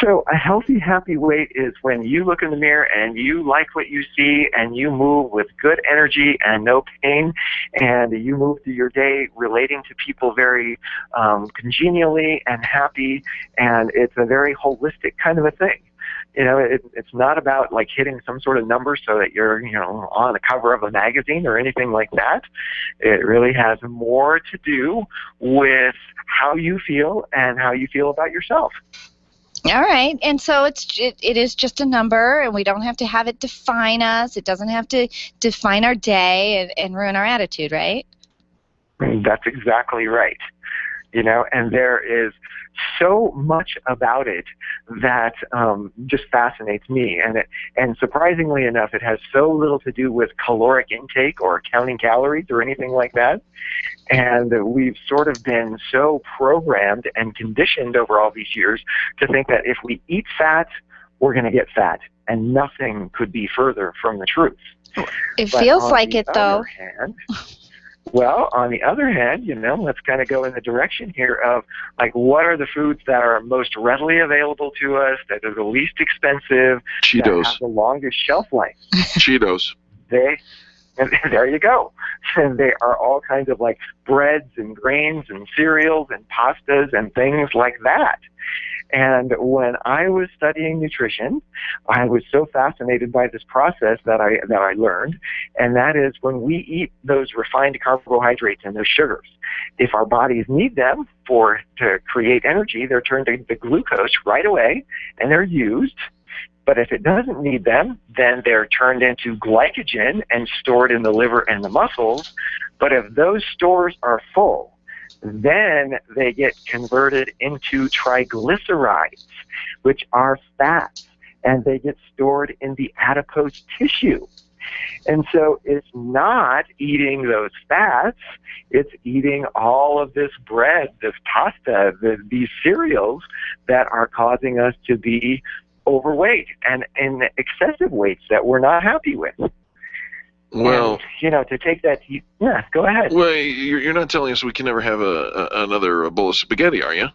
So a healthy, happy weight is when you look in the mirror and you like what you see and you move with good energy and no pain, and you move through your day relating to people very congenially and happy, and it's a very holistic kind of a thing. It's not about like hitting some sort of number so that you're, on the cover of a magazine or anything like that. It really has more to do with how you feel and how you feel about yourself. All right, and so it is just a number, and we don't have to have it define us. It doesn't have to define our day and ruin our attitude, right? That's exactly right. And there is so much about it that just fascinates me. And surprisingly enough, it has so little to do with caloric intake or counting calories or anything like that. And we've sort of been so programmed and conditioned over all these years to think that if we eat fat, we're going to get fat. And nothing could be further from the truth. It feels like it, though. Well, on the other hand, let's kind of go in the direction here of, like, what are the foods that are most readily available to us, that are the least expensive, Cheetos, that have the longest shelf life? Cheetos. There you go. And they are all kinds of like breads and grains and cereals and pastas and things like that. And when I was studying nutrition, I was so fascinated by this process that I learned, and that is when we eat those refined carbohydrates and those sugars, if our bodies need them to create energy, they're turned into glucose right away, and they're used. But if it doesn't need them, then they're turned into glycogen and stored in the liver and the muscles. But if those stores are full, then they get converted into triglycerides, which are fats, and they get stored in the adipose tissue. And so it's not eating those fats, it's eating all of this bread, this pasta, these cereals that are causing us to be overweight and in excessive weights that we're not happy with. Well, and, to take that, go ahead. Well, you're not telling us we can never have another bowl of spaghetti, are you?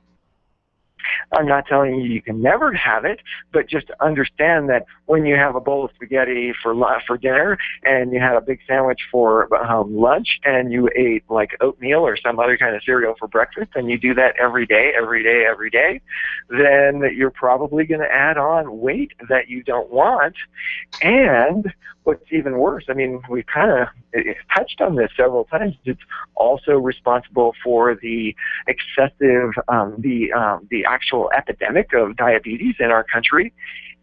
I'm not telling you can never have it, but just understand that when you have a bowl of spaghetti for dinner and you had a big sandwich for lunch and you ate like oatmeal or some other kind of cereal for breakfast and you do that every day, then you're probably going to add on weight that you don't want. And what's even worse, I mean, we kind of touched on this several times. It's also responsible for the excessive, the actual epidemic of diabetes in our country.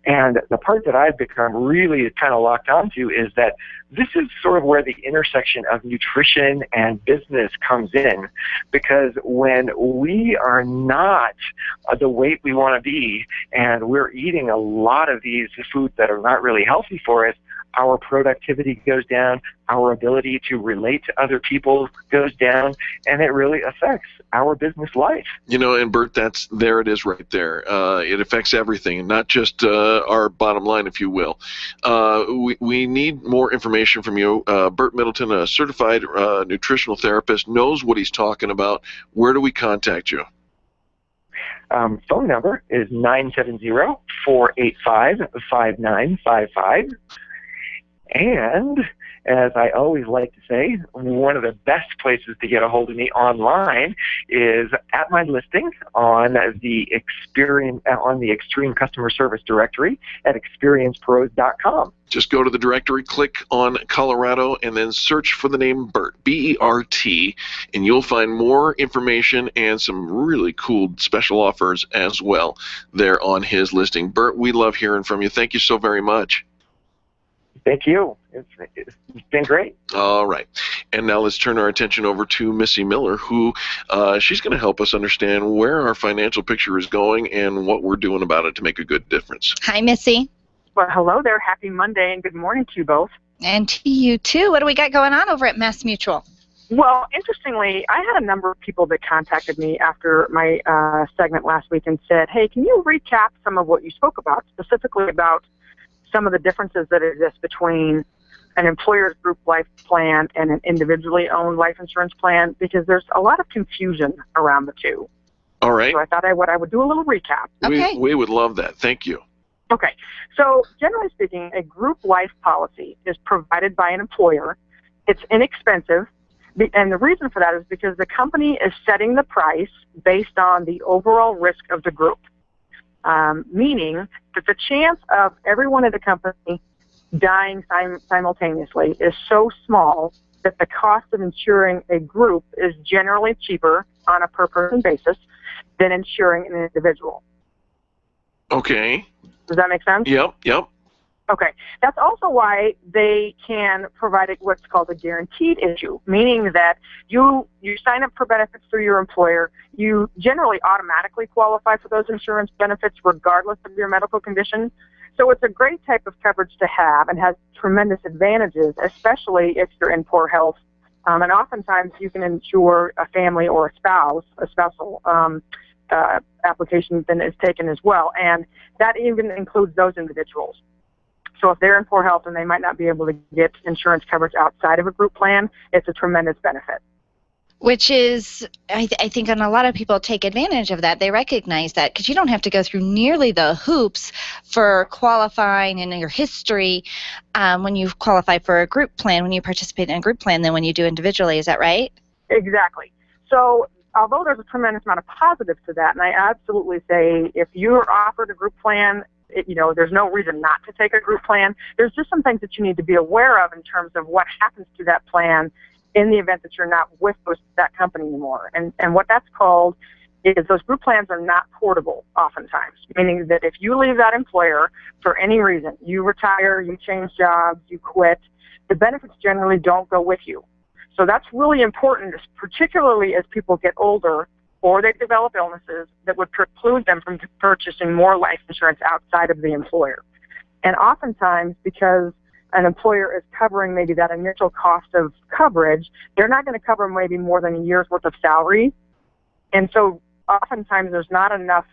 And the part that I've become really kind of locked onto is that this is sort of where the intersection of nutrition and business comes in, because when we are not the weight we want to be and we're eating a lot of these foods that are not really healthy for us, our productivity goes down, our ability to relate to other people goes down, and it really affects our business life. And Bert, there it is right there. It affects everything, not just our bottom line, if you will. We need more information from you. Bert Middleton, a certified nutritional therapist, knows what he's talking about. Where do we contact you? Phone number is 970-485-5955. And as I always like to say, one of the best places to get a hold of me online is at my listing on the Extreme Customer Service directory at experiencepros.com. Just go to the directory, click on Colorado, and then search for the name Bert, B-E-R-T, and you'll find more information and some really cool special offers as well there on his listing. Bert, we love hearing from you. Thank you so very much. Thank you. It's been great. All right. And now let's turn our attention over to Missy Miller, who she's going to help us understand where our financial picture is going and what we're doing about it to make a good difference. Hi, Missy. Well, hello there. Happy Monday and good morning to you both. And to you, too. What do we got going on over at Mass Mutual? Well, interestingly, I had a number of people that contacted me after my segment last week and said, hey, can you recap some of what you spoke about, specifically about some of the differences that exist between an employer's group life plan and an individually owned life insurance plan, because there's a lot of confusion around the two. All right. So I thought I would do a little recap. Okay. We would love that. Thank you. Okay. So generally speaking, a group life policy is provided by an employer. It's inexpensive. And the reason for that is because the company is setting the price based on the overall risk of the group. meaning that the chance of everyone at the company dying simultaneously is so small that the cost of insuring a group is generally cheaper on a per-person basis than insuring an individual. Okay. Does that make sense? Yep. Okay. That's also why they can provide what's called a guaranteed issue, meaning that you sign up for benefits through your employer. You generally automatically qualify for those insurance benefits regardless of your medical condition. So it's a great type of coverage to have and has tremendous advantages, especially if you're in poor health. And oftentimes you can insure a family or a spousal application then is taken as well. And that even includes those individuals. So if they're in poor health and they might not be able to get insurance coverage outside of a group plan, it's a tremendous benefit. Which is, I think, and a lot of people take advantage of that. They recognize that because you don't have to go through nearly the hoops for qualifying in your history when you qualify for a group plan, when you participate in a group plan, than when you do individually. Is that right? Exactly. So although there's a tremendous amount of positives to that, and I absolutely say if you're offered a group plan, there's no reason not to take a group plan. There's just some things that you need to be aware of in terms of what happens to that plan in the event that you're not with that company anymore. And what that's called is those group plans are not portable oftentimes, meaning that if you leave that employer for any reason, you retire, you change jobs, you quit, the benefits generally don't go with you. So that's really important, particularly as people get older or they develop illnesses that would preclude them from purchasing more life insurance outside of the employer. And oftentimes, because an employer is covering maybe that initial cost of coverage, they're not going to cover maybe more than a year's worth of salary. And so oftentimes there's not enough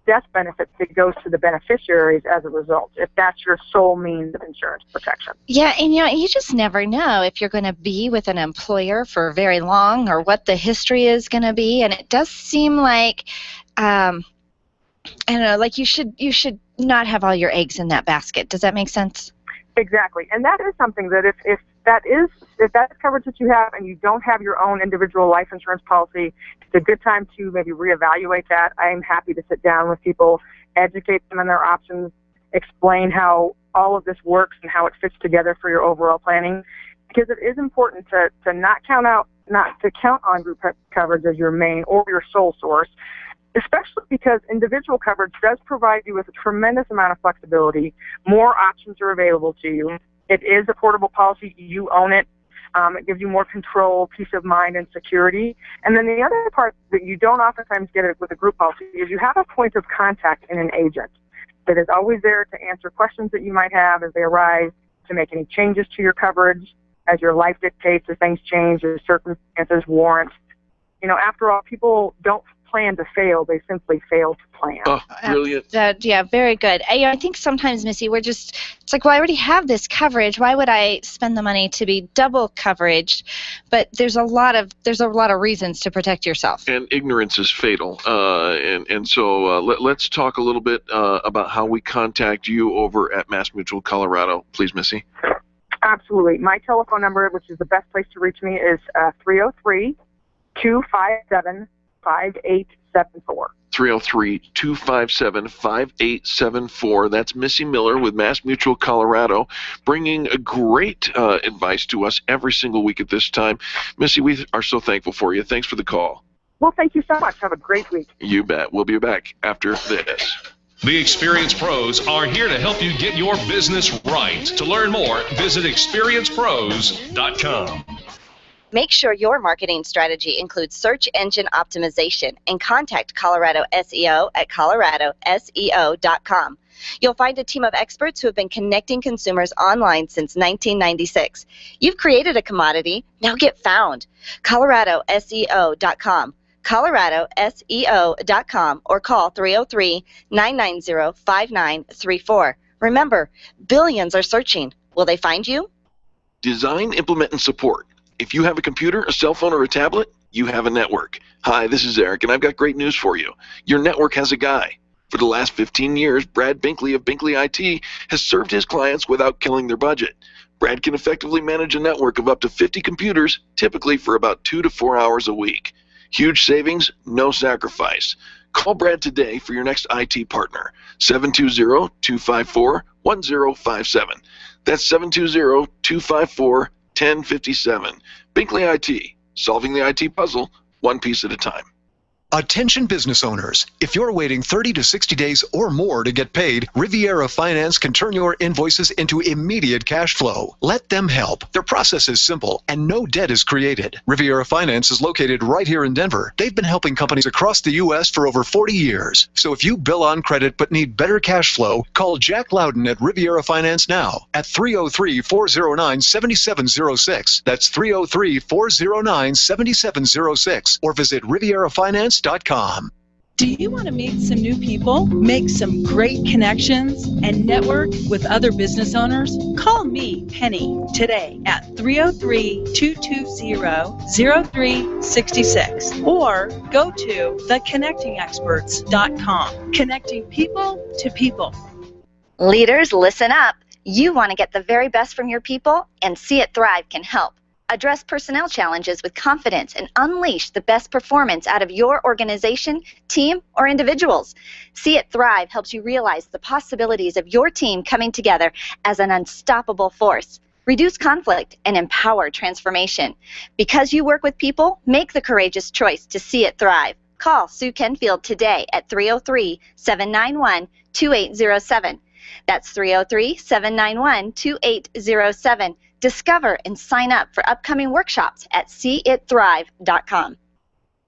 death benefit that goes to the beneficiaries as a result, if that's your sole means of insurance protection. Yeah, and you just never know if you're going to be with an employer for very long or what the history is going to be. And it does seem like, I don't know, like you should not have all your eggs in that basket. Does that make sense? Exactly, and that is something that if that's coverage that you have and you don't have your own individual life insurance policy, it's a good time to maybe reevaluate that. I am happy to sit down with people, educate them on their options, explain how all of this works and how it fits together for your overall planning, because it is important to not count on group coverage as your main or your sole source, especially because individual coverage does provide you with a tremendous amount of flexibility. More options are available to you. It is a portable policy. You own it. It gives you more control, peace of mind, and security. And then the other part that you don't oftentimes get it with a group policy is you have a point of contact in an agent that is always there to answer questions that you might have as they arise, to make any changes to your coverage as your life dictates, as things change, as circumstances warrant. After all, people don't plan to fail, they simply fail to plan. Oh, brilliant. Yeah, very good. I think sometimes, Missy, it's like, well, I already have this coverage. Why would I spend the money to be double coveraged? But there's a lot of reasons to protect yourself. And ignorance is fatal. So let's talk a little bit about how we contact you over at Mass Mutual Colorado. Please, Missy. Absolutely. My telephone number, which is the best place to reach me, is 303-257-5874. 303-257-5874. That's Missy Miller with Mass Mutual Colorado, bringing a great advice to us every single week at this time. Missy, we are so thankful for you. Thanks for the call. Well, thank you so much. Have a great week. You bet. We'll be back after this. The Experience Pros are here to help you get your business right. To learn more, visit experiencepros.com. Make sure your marketing strategy includes search engine optimization and contact Colorado SEO at coloradoseo.com. You'll find a team of experts who have been connecting consumers online since 1996. You've created a commodity. Now get found. coloradoseo.com. coloradoseo.com or call 303-990-5934. Remember, billions are searching. Will they find you? Design, implement, and support. If you have a computer, a cell phone, or a tablet, you have a network. Hi, this is Eric, and I've got great news for you. Your network has a guy. For the last 15 years, Brad Binkley of Binkley IT has served his clients without killing their budget. Brad can effectively manage a network of up to 50 computers, typically for about 2 to 4 hours a week. Huge savings, no sacrifice. Call Brad today for your next IT partner. 720-254-1057. That's 720-254-1057. Binkley IT, solving the IT puzzle one piece at a time. Attention business owners. If you're waiting 30 to 60 days or more to get paid, Riviera Finance can turn your invoices into immediate cash flow. Let them help. Their process is simple and no debt is created. Riviera Finance is located right here in Denver. They've been helping companies across the U.S. for over 40 years. So if you bill on credit but need better cash flow, call Jack Loudon at Riviera Finance now at 303-409-7706. That's 303-409-7706. Or visit RivieraFinance.com. Do you want to meet some new people, make some great connections, and network with other business owners? Call me, Penny, today at 303-220-0366 or go to theconnectingexperts.com. Connecting people to people. Leaders, listen up. You want to get the very best from your people, and See It Thrive can help. Address personnel challenges with confidence and unleash the best performance out of your organization, team, or individuals. See It Thrive helps you realize the possibilities of your team coming together as an unstoppable force. Reduce conflict and empower transformation. Because you work with people, make the courageous choice to see it thrive. Call Sue Kenfield today at 303-791-2807. That's 303-791-2807. Discover and sign up for upcoming workshops at seeitthrive.com.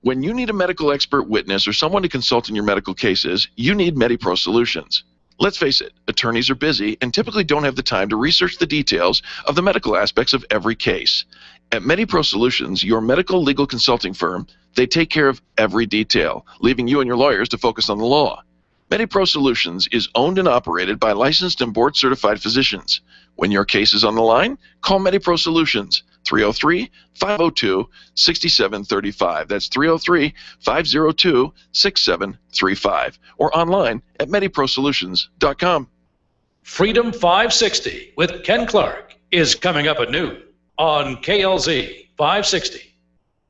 When you need a medical expert witness or someone to consult in your medical cases, you need MediPro Solutions. Let's face it, attorneys are busy and typically don't have the time to research the details of the medical aspects of every case. At MediPro Solutions, your medical legal consulting firm, they take care of every detail, leaving you and your lawyers to focus on the law. MediPro Solutions is owned and operated by licensed and board-certified physicians. When your case is on the line, call MediPro Solutions, 303-502-6735. That's 303-502-6735. Or online at MediProSolutions.com. Freedom 560 with Ken Clark is coming up at noon on KLZ 560.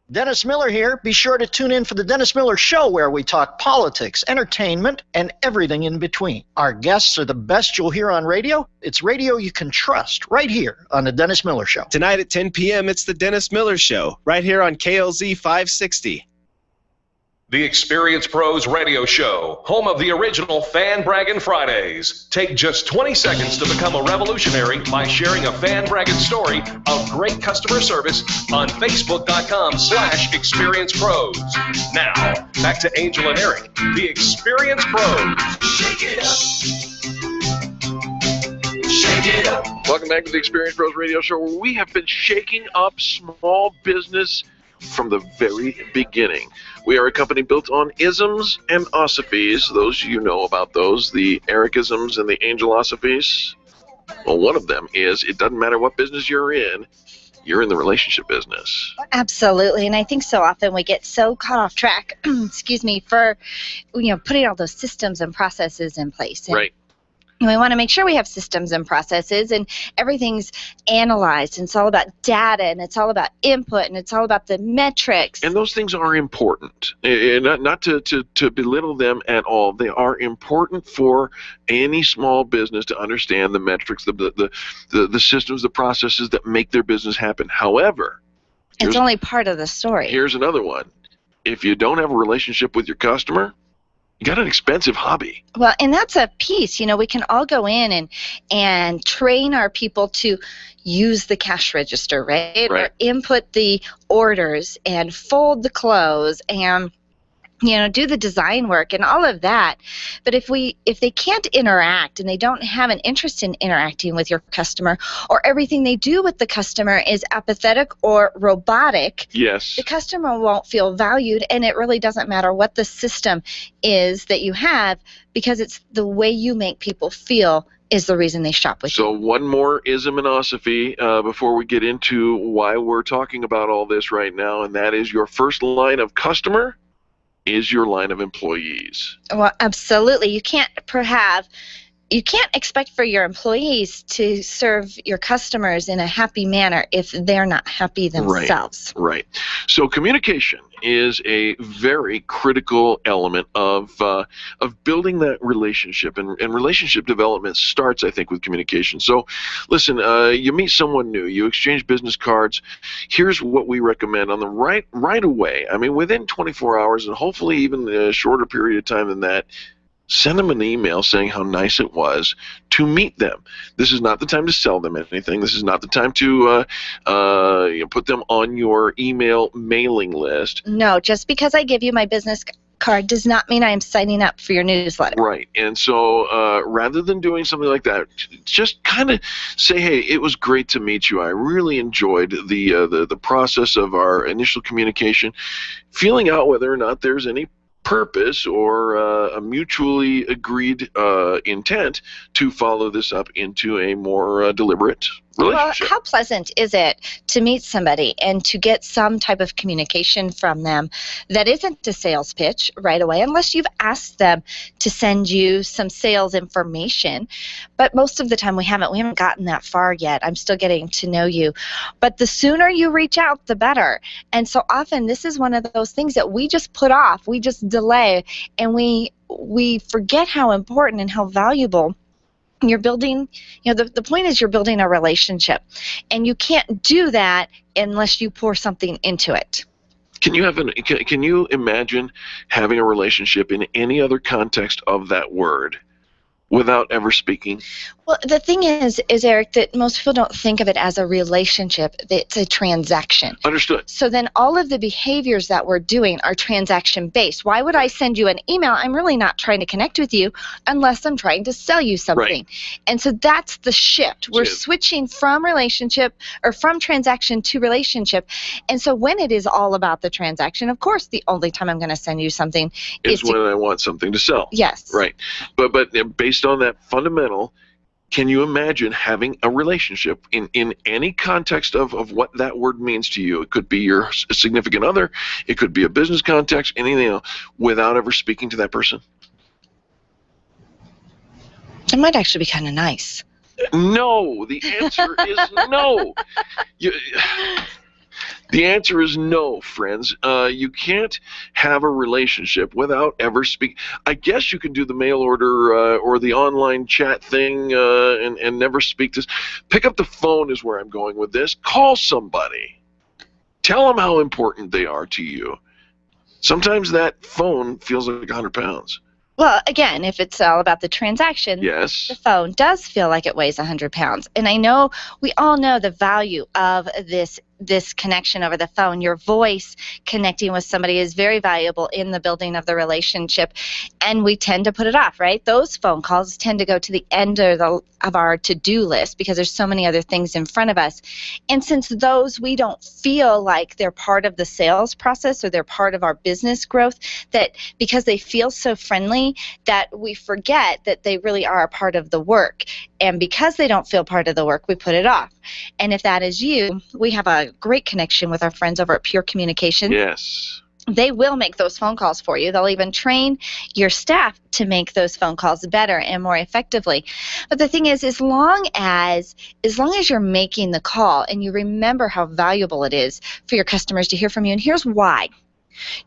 Dennis Miller here. Be sure to tune in for the Dennis Miller Show, where we talk politics, entertainment, and everything in between. Our guests are the best you'll hear on radio. It's radio you can trust right here on the Dennis Miller Show. Tonight at 10 p.m., it's the Dennis Miller Show, right here on KLZ 560. The Experience Pros Radio Show, home of the original Fan Braggin' Fridays. Take just 20 seconds to become a revolutionary by sharing a fan bragging story of great customer service on Facebook.com/ExperiencePros. Now, back to Angel and Eric, the Experience Pros. Shake it up. Shake it up. Welcome back to the Experience Pros Radio Show, where we have been shaking up small business from the very beginning. We are a company built on isms and osophies. Those you know about those, the Ericisms and the Angelosophies. Well, one of them is it doesn't matter what business you're in the relationship business. Absolutely, and I think so often we get so caught off track, excuse me, for putting all those systems and processes in place. And right. we want to make sure we have systems and processes and everything's analyzed, and it's all about data, and it's all about input, and it's all about the metrics. And those things are important. Not to belittle them at all. They are important for any small business to understand the metrics, the systems, the processes that make their business happen. However, it's only part of the story. Here's another one. If you don't have a relationship with your customer, you got an expensive hobby. Well, and that's a piece. We can all go in and train our people to use the cash register, right? Or input the orders and fold the clothes and do the design work and all of that. But if they can't interact and they don't have an interest in interacting with your customer, or everything they do with the customer is apathetic or robotic, yes, the customer won't feel valued, and it really doesn't matter what the system is that you have, because it's the way you make people feel is the reason they shop with you. So one more ism and osophy before we get into why we're talking about all this right now, and that is your first line of customer is your line of employees. Well, absolutely. You can't have you can't expect for your employees to serve your customers in a happy manner if they're not happy themselves. Right. So communication is a very critical element of building that relationship, and relationship development starts, I think, with communication. So, listen, you meet someone new, you exchange business cards. Here's what we recommend on the right away. I mean, within 24 hours, and hopefully even a shorter period of time than that. Send them an email saying how nice it was to meet them. This is not the time to sell them anything. This is not the time to put them on your email mailing list. No, just because I give you my business card does not mean I am signing up for your newsletter. Right. And so rather than doing something like that, just kind of say, hey, it was great to meet you. I really enjoyed the process of our initial communication, feeling out whether or not there's any purpose or a mutually agreed intent to follow this up into a more deliberate relationship. Well, how pleasant is it to meet somebody and to get some type of communication from them that isn't a sales pitch right away, unless you've asked them to send you some sales information. But most of the time we haven't gotten that far yet. I'm still getting to know you. But the sooner you reach out, the better. And so often this is one of those things that we just put off, we just delay, and we forget how important and how valuable you're building. The point is you're building a relationship, and you can't do that unless you pour something into it. Can you imagine having a relationship in any other context of that word without ever speaking? Well, the thing is, Eric, that most people don't think of it as a relationship. It's a transaction. Understood. So then all of the behaviors that we're doing are transaction-based. Why would I send you an email? I'm really not trying to connect with you unless I'm trying to sell you something. Right. And so that's the shift. We're switching from relationship or from transaction to relationship. And so when it is all about the transaction, of course, the only time I'm going to send you something is when I want something to sell. Yes. Right. But based on that fundamental, can you imagine having a relationship in any context of what that word means to you? It could be your significant other, it could be a business context, anything else, without ever speaking to that person? It might actually be kind of nice. No, the answer is no. The answer is no, friends. You can't have a relationship without ever speaking. I guess you can do the mail order or the online chat thing and never speak to. Pick up the phone is where I'm going with this. Call somebody. Tell them how important they are to you. Sometimes that phone feels like 100 pounds. Well, again, if it's all about the transaction, yes, the phone does feel like it weighs 100 pounds. And I know we all know the value of this connection over the phone. Your voice connecting with somebody is very valuable in the building of the relationship, and we tend to put it off, right? Those phone calls tend to go to the end of our to-do list because there's so many other things in front of us. And since those we don't feel like they're part of the sales process or they're part of our business growth, that because they feel so friendly that we forget that they really are a part of the work. And because they don't feel part of the work, we put it off. And if that is you, we have a great connection with our friends over at Pure Communication. Yes. They will make those phone calls for you. They'll even train your staff to make those phone calls better and more effectively. But the thing is, as long as you're making the call and you remember how valuable it is for your customers to hear from you, and here's why.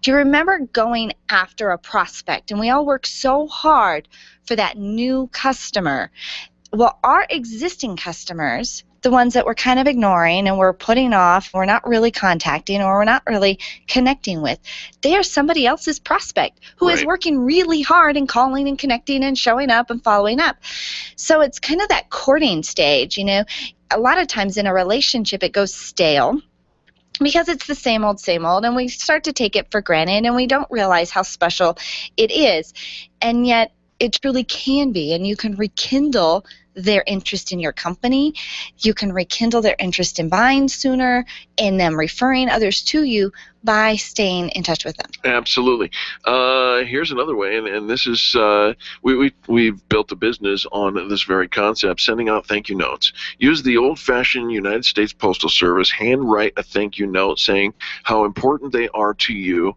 Do you remember going after a prospect? And we all work so hard for that new customer. Well, our existing customers, the ones that we're kind of ignoring and we're putting off, we're not really contacting or we're not really connecting with, they are somebody else's prospect who is working really hard and calling and connecting and showing up and following up. So it's kind of that courting stage, you know. A lot of times in a relationship it goes stale because it's the same old, and we start to take it for granted and we don't realize how special it is. And yet it truly can be, and you can rekindle their interest in your company. You can rekindle their interest in buying sooner and them referring others to you by staying in touch with them. Absolutely. Here's another way, and this is we've built a business on this very concept, sending out thank you notes. Use the old-fashioned United States Postal Service, handwrite a thank you note saying how important they are to you,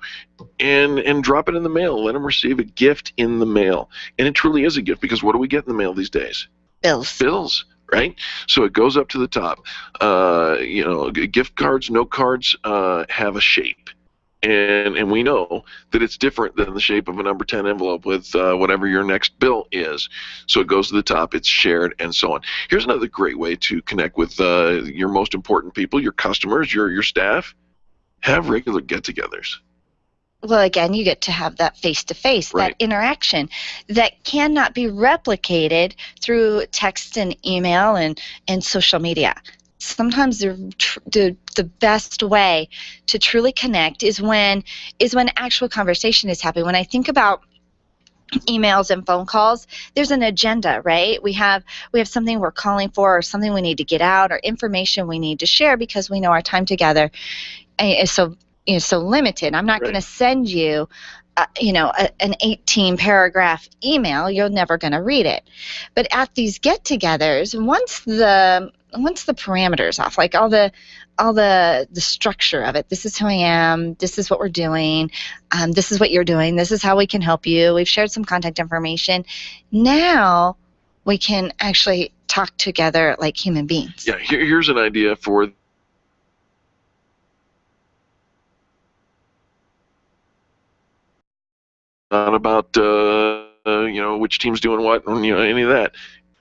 and drop it in the mail. Let them receive a gift in the mail. And it truly is a gift, because what do we get in the mail these days? Bills, right? So it goes up to the top. Gift cards, note cards have a shape. And we know that it's different than the shape of a number 10 envelope with whatever your next bill is. So it goes to the top, it's shared, and so on. Here's another great way to connect with your most important people, your customers, your staff. Have regular get-togethers. Well, again, you get to have that face-to-face, that interaction that cannot be replicated through text and email and social media. Sometimes the best way to truly connect is when actual conversation is happening. When I think about emails and phone calls, there's an agenda, right? We have something we're calling for, or something we need to get out, or information we need to share, because we know our time together is so limited. I'm not going to send you an 18-paragraph email. You're never going to read it. But at these get-togethers, once the parameters off, like all the structure of it, this is who I am, this is what we're doing, this is what you're doing, this is how we can help you, we've shared some contact information, now we can actually talk together like human beings. Yeah, here's an idea for not about which team's doing what, or any of that.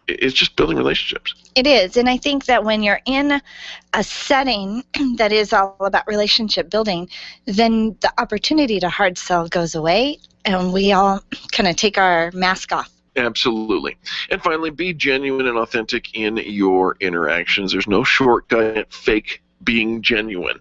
It's just building relationships. It is, and I think that when you're in a setting that is all about relationship building, then the opportunity to hard sell goes away, and we all kind of take our mask off. Absolutely. And finally, be genuine and authentic in your interactions. There's no shortcut, fake being genuine.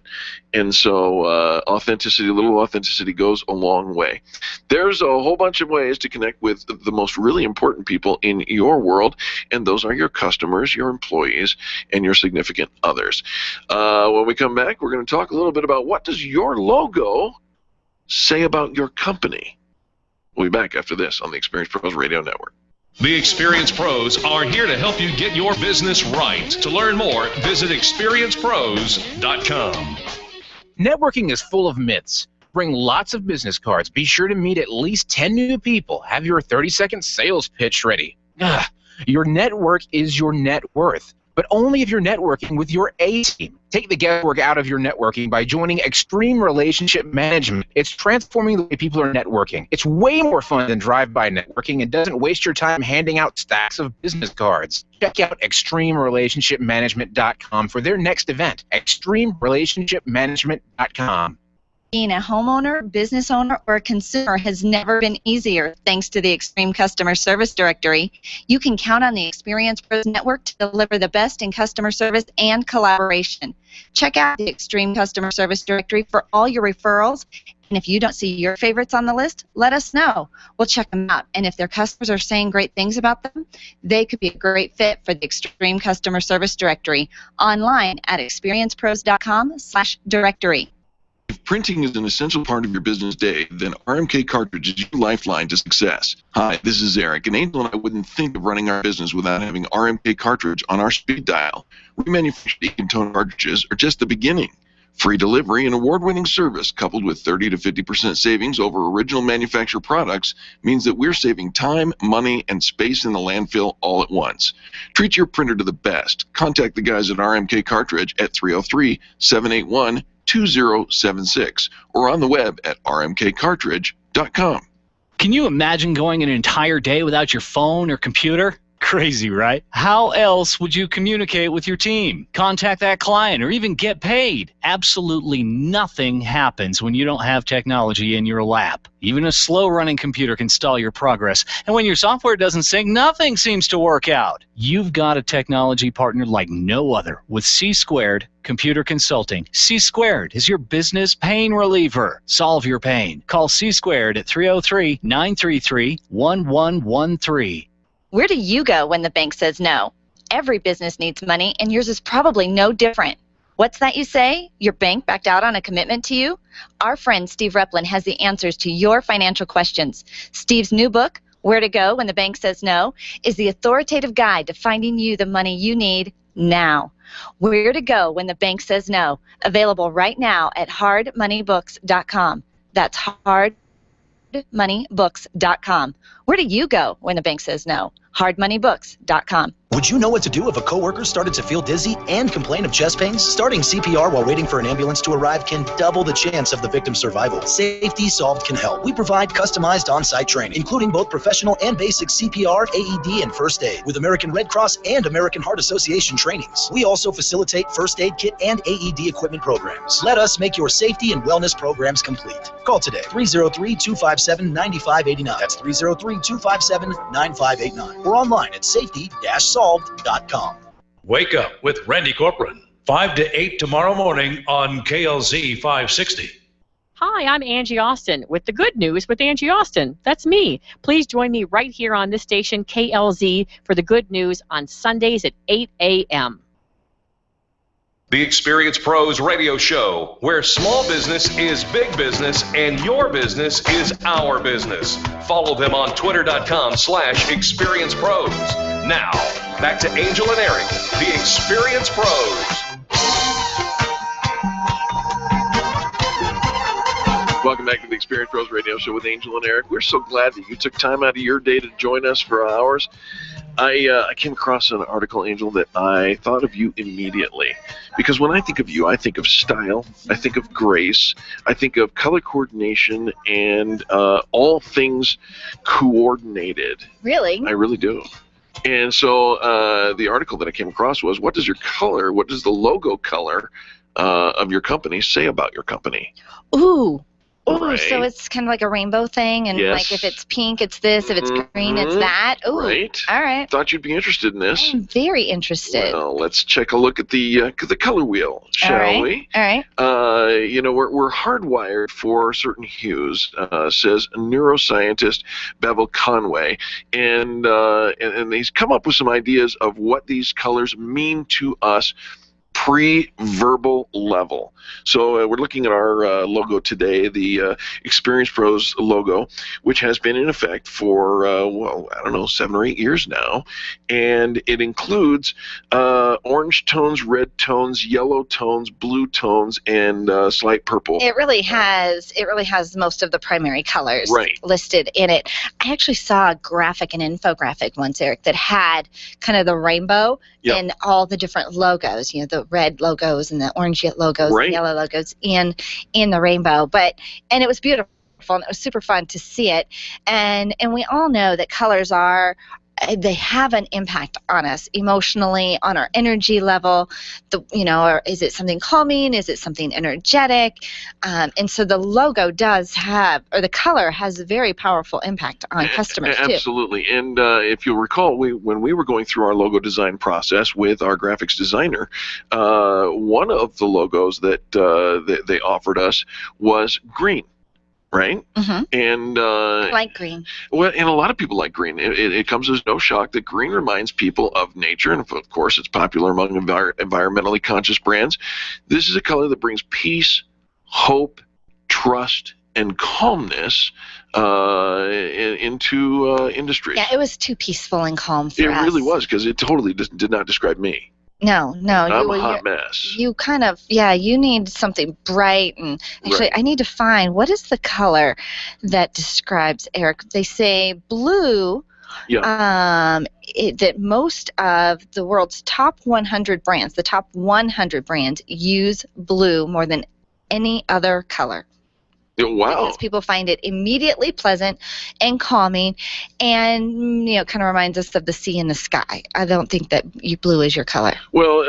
And so authenticity, a little authenticity goes a long way. There's a whole bunch of ways to connect with the most really important people in your world, and those are your customers, your employees, and your significant others. When we come back, we're going to talk a little bit about what does your logo say about your company. We'll be back after this on the Experience Pros Radio Network. The Experience Pros are here to help you get your business right. To learn more, visit experiencepros.com. Networking is full of myths. Bring lots of business cards. Be sure to meet at least 10 new people. Have your 30-second sales pitch ready. Your network is your net worth, but only if you're networking with your A-team. Take the guesswork out of your networking by joining Extreme Relationship Management. It's transforming the way people are networking. It's way more fun than drive-by networking and doesn't waste your time handing out stacks of business cards. Check out ExtremeRelationshipManagement.com for their next event. ExtremeRelationshipManagement.com. Being a homeowner, business owner, or a consumer has never been easier thanks to the Extreme Customer Service Directory. You can count on the Experience Pros Network to deliver the best in customer service and collaboration. Check out the Extreme Customer Service Directory for all your referrals. And if you don't see your favorites on the list, let us know. We'll check them out. And if their customers are saying great things about them, they could be a great fit for the Extreme Customer Service Directory. Online at experiencepros.com/directory. If printing is an essential part of your business day, then RMK Cartridge is your lifeline to success. Hi, this is Eric, and Angel and I wouldn't think of running our business without having RMK Cartridge on our speed dial. Remanufactured ink and tone cartridges are just the beginning. Free delivery and award-winning service coupled with 30 to 50% savings over original manufacturer products means that we're saving time, money, and space in the landfill all at once. Treat your printer to the best. Contact the guys at RMK Cartridge at 303-781-2076 or on the web at rmkcartridge.com. Can you imagine going an entire day without your phone or computer? Crazy, right? How else would you communicate with your team, contact that client, or even get paid? Absolutely nothing happens when you don't have technology in your lap. Even a slow-running computer can stall your progress. And when your software doesn't sync, nothing seems to work out. You've got a technology partner like no other with C-Squared Computer Consulting. C-Squared is your business pain reliever. Solve your pain. Call C-Squared at 303-933-1113. Where do you go when the bank says no? Every business needs money, and yours is probably no different. What's that you say? Your bank backed out on a commitment to you? Our friend Steve Replin has the answers to your financial questions. Steve's new book, Where to Go When the Bank Says No, is the authoritative guide to finding you the money you need now. Where to Go When the Bank Says No, available right now at hardmoneybooks.com. That's hardmoneybooks.com. Where do you go when the bank says no? hardmoneybooks.com. Would you know what to do if a coworker started to feel dizzy and complain of chest pains? Starting CPR while waiting for an ambulance to arrive can double the chance of the victim's survival. Safety Solved can help. We provide customized on-site training, including both professional and basic CPR, AED, and first aid, with American Red Cross and American Heart Association trainings. We also facilitate first aid kit and AED equipment programs. Let us make your safety and wellness programs complete. Call today, 303-257-9589. That's 303-257-9589. Or online at safety-solved.com. Wake up with Randy Corcoran, 5 to 8 tomorrow morning on KLZ 560. Hi, I'm Angie Austin with the good news with Angie Austin. That's me. Please join me right here on this station, KLZ, for the good news on Sundays at 8 a.m. The Experience Pros radio show, where small business is big business and your business is our business. Follow them on twitter.com/experiencepros. Now, back to Angel and Eric, the Experience Pros. Welcome back to the Experience Pros radio show with Angel and Eric. We're so glad that you took time out of your day to join us for ours. I came across an article, Angel, that I thought of you immediately. Because when I think of you, I think of style, I think of grace, I think of color coordination, and all things coordinated. Really? I really do. And so the article that I came across was, what does the logo color of your company say about your company? Ooh. Ooh, Right. so it's kind of like a rainbow thing, and Yes. like if it's pink, it's this, if it's green, it's that. Ooh, Right. all right. Thought you'd be interested in this. I'm very interested. Well, let's check a look at the color wheel, shall we? All right. We're hardwired for certain hues, says neuroscientist Bevel Conway, and he's come up with some ideas of what these colors mean to us pre-verbal level. So we're looking at our logo today, the Experience Pros logo, which has been in effect for, 7 or 8 years now. And it includes orange tones, red tones, yellow tones, blue tones, and slight purple. It really has most of the primary colors listed in it. I actually saw a graphic, an infographic once, Eric, that had kind of the rainbow and all the different logos, the red logos and the orange logos and yellow logos in the rainbow. And it was beautiful, and it was super fun to see it. And we all know that colors they have an impact on us emotionally, on our energy level. Or is it something calming? Is it something energetic? And so the logo the color has a very powerful impact on customers too. Absolutely. And if you'll recall, when we were going through our logo design process with our graphics designer, one of the logos that they offered us was green. Right? Mm-hmm. And like green. Well, and a lot of people like green. It comes as no shock that green reminds people of nature, and of course it's popular among environmentally conscious brands. This is a color that brings peace, hope, trust, and calmness into industries. Yeah, it was too peaceful and calm for us. It really was, because it totally did not describe me. No. I'm a hot mess. You kind of, you need something bright. And actually, I need to find, what is the color that describes Eric? They say blue. Yeah. That most of the world's top 100 brands, use blue more than any other color. Wow. Because people find it immediately pleasant and calming, and kind of reminds us of the sea and the sky. I don't think that blue is your color. Well,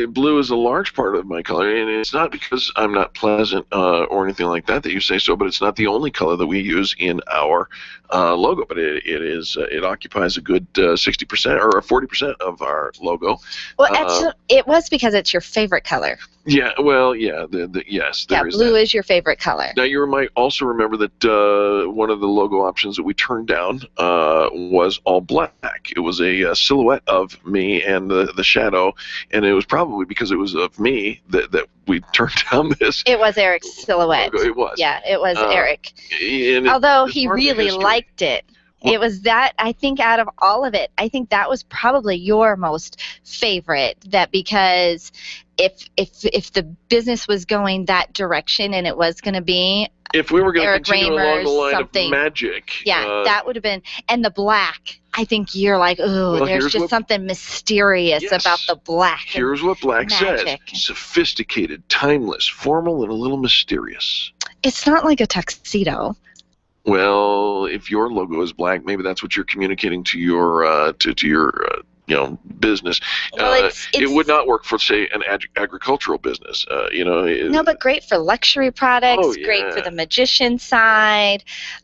blue is a large part of my color, and it's not because I'm not pleasant or anything like that you say so, but it's not the only color that we use in our logo. But it occupies a good 60% or 40% of our logo. Well, it was because it's your favorite color. Yeah, well, yeah, yes, there Yeah, is blue that. is your favorite color. Now, you might also remember that one of the logo options that we turned down was all black. It was a silhouette of me and the shadow, and it was probably because it was of me that we turned down this. It was Eric's silhouette. Logo. It was. Yeah, it was Eric. And Although it's he part of the really history. liked it. It was that, I think, out of all of it, I think that was probably your most favorite. That because if the business was going that direction and it was going to be If we were going to Eric continue along the Reamer's line something, of magic, yeah, that would have been. And the black, I think you're like, oh, Well, there's here's just what- something mysterious Yes. about the black. and here's what black magic. says: sophisticated, timeless, formal, and a little mysterious. It's not like a tuxedo. Well, if your logo is black, maybe that's what you're communicating to your business. Well, it would not work for, say, an agricultural business. No, but great for luxury products. Oh, Great for yeah. the magician side.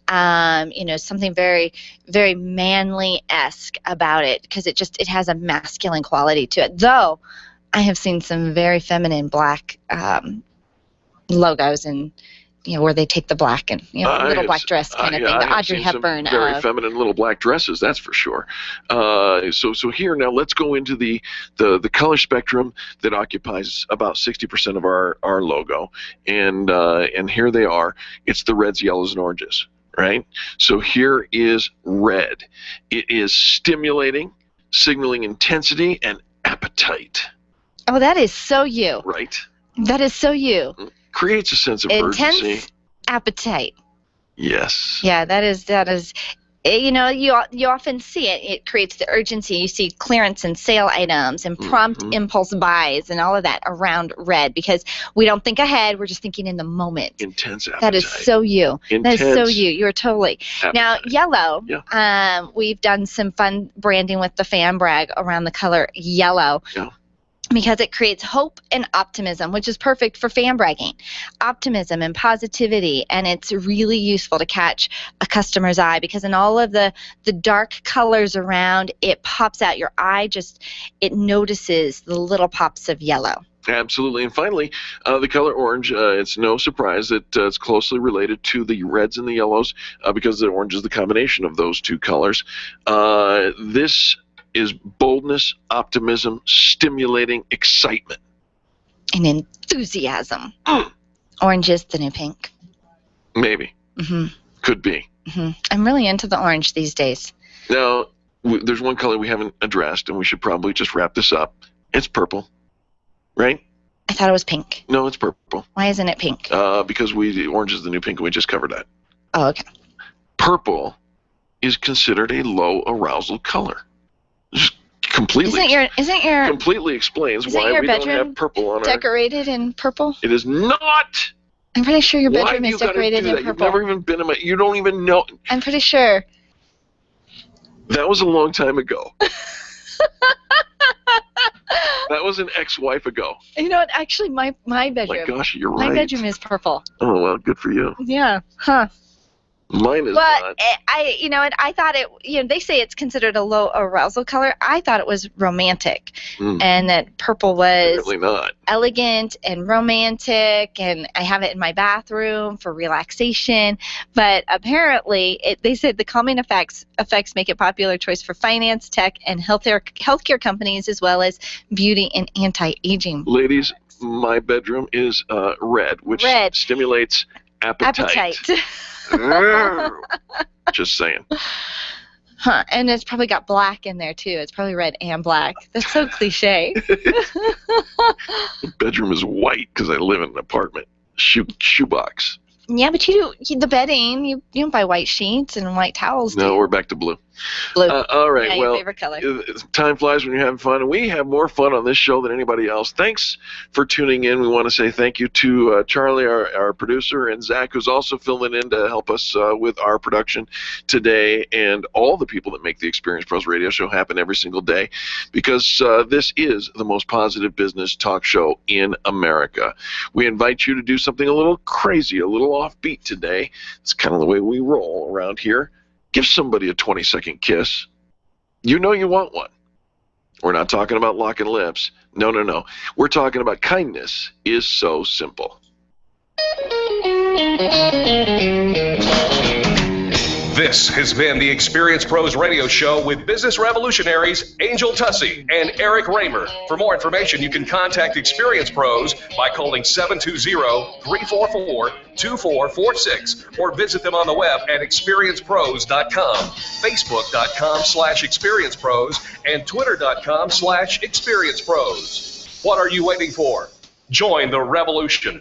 Something very, very manly-esque about it because it has a masculine quality to it. Though, I have seen some very feminine black logos and. Where they take the black and little black dress kind of thing. The Audrey Hepburn. Very feminine little black dresses, that's for sure. So here now, let's go into the color spectrum that occupies about 60% of our logo, and here they are. It's the reds, yellows, and oranges, right? So here is red. It is stimulating, signaling intensity and appetite. Oh, that is so you. Right. That is so you. Creates a sense of Intense urgency. appetite. Yes. Yeah, that is. You often see it. It creates the urgency. You see clearance and sale items and prompt impulse buys and all of that around red because we don't think ahead. We're just thinking in the moment. Intense appetite. That is so you. That is so you. You're totally. appetite. Now, yellow. Yeah. We've done some fun branding with the fan brag around the color yellow. Yeah. Because it creates hope and optimism, which is perfect for fan bragging. Optimism and positivity, and it's really useful to catch a customer's eye because in all of the dark colors around, it pops out. Your eye it notices the little pops of yellow. Absolutely. And finally, the color orange, it's no surprise that it's closely related to the reds and the yellows because the orange is the combination of those two colors. This is boldness, optimism, stimulating excitement. And enthusiasm. Orange is the new pink. Maybe. Could be. I'm really into the orange these days. Now, there's one color we haven't addressed, and we should probably just wrap this up. It's purple, right? I thought it was pink. No, it's purple. Why isn't it pink? Because orange is the new pink, and we just covered that. Oh, okay. Purple is considered a low arousal color. Just completely completely explains isn't why your we don't bedroom have purple on our. decorated in purple? It is not. I'm pretty sure your Why bedroom have you is gotta decorated do in that? purple. You've never even been in my. You don't even know. I'm pretty sure. That was a long time ago. That was an ex-wife ago. You know what? Actually, my bedroom. My gosh, you're my right. bedroom is purple. Oh well, good for you. Yeah. Huh. Mine is But not. I thought it. They say it's considered a low arousal color. I thought it was romantic, and that purple was Apparently not. elegant and romantic, and I have it in my bathroom for relaxation. But apparently, they said the calming effects make it a popular choice for finance, tech, and healthcare companies, as well as beauty and anti-aging. Ladies, my bedroom is red, which stimulates appetite. Just saying. Huh, and it's probably got black in there too. It's probably red and black. That's so cliche. The bedroom is white because I live in an apartment. Shoebox. Yeah, but the bedding. You don't buy white sheets and white towels. No, we're back to blue. Blue. All right. Yeah, well, your favorite color. Time flies when you're having fun, and we have more fun on this show than anybody else. Thanks for tuning in. We want to say thank you to Charlie, our producer, and Zach, who's also filling in to help us with our production today, and all the people that make the Experience Pros Radio Show happen every single day, because this is the most positive business talk show in America. We invite you to do something a little crazy, a little offbeat today. It's kind of the way we roll around here. Give somebody a 20-second kiss. You know you want one. We're not talking about locking lips. No. We're talking about kindness is so simple. This has been the Experience Pros Radio Show with business revolutionaries Angel Tuccy and Eric Reamer. For more information, you can contact Experience Pros by calling 720-344-2446 or visit them on the web at experiencepros.com, facebook.com/experiencepros, and twitter.com/experiencepros. What are you waiting for? Join the revolution.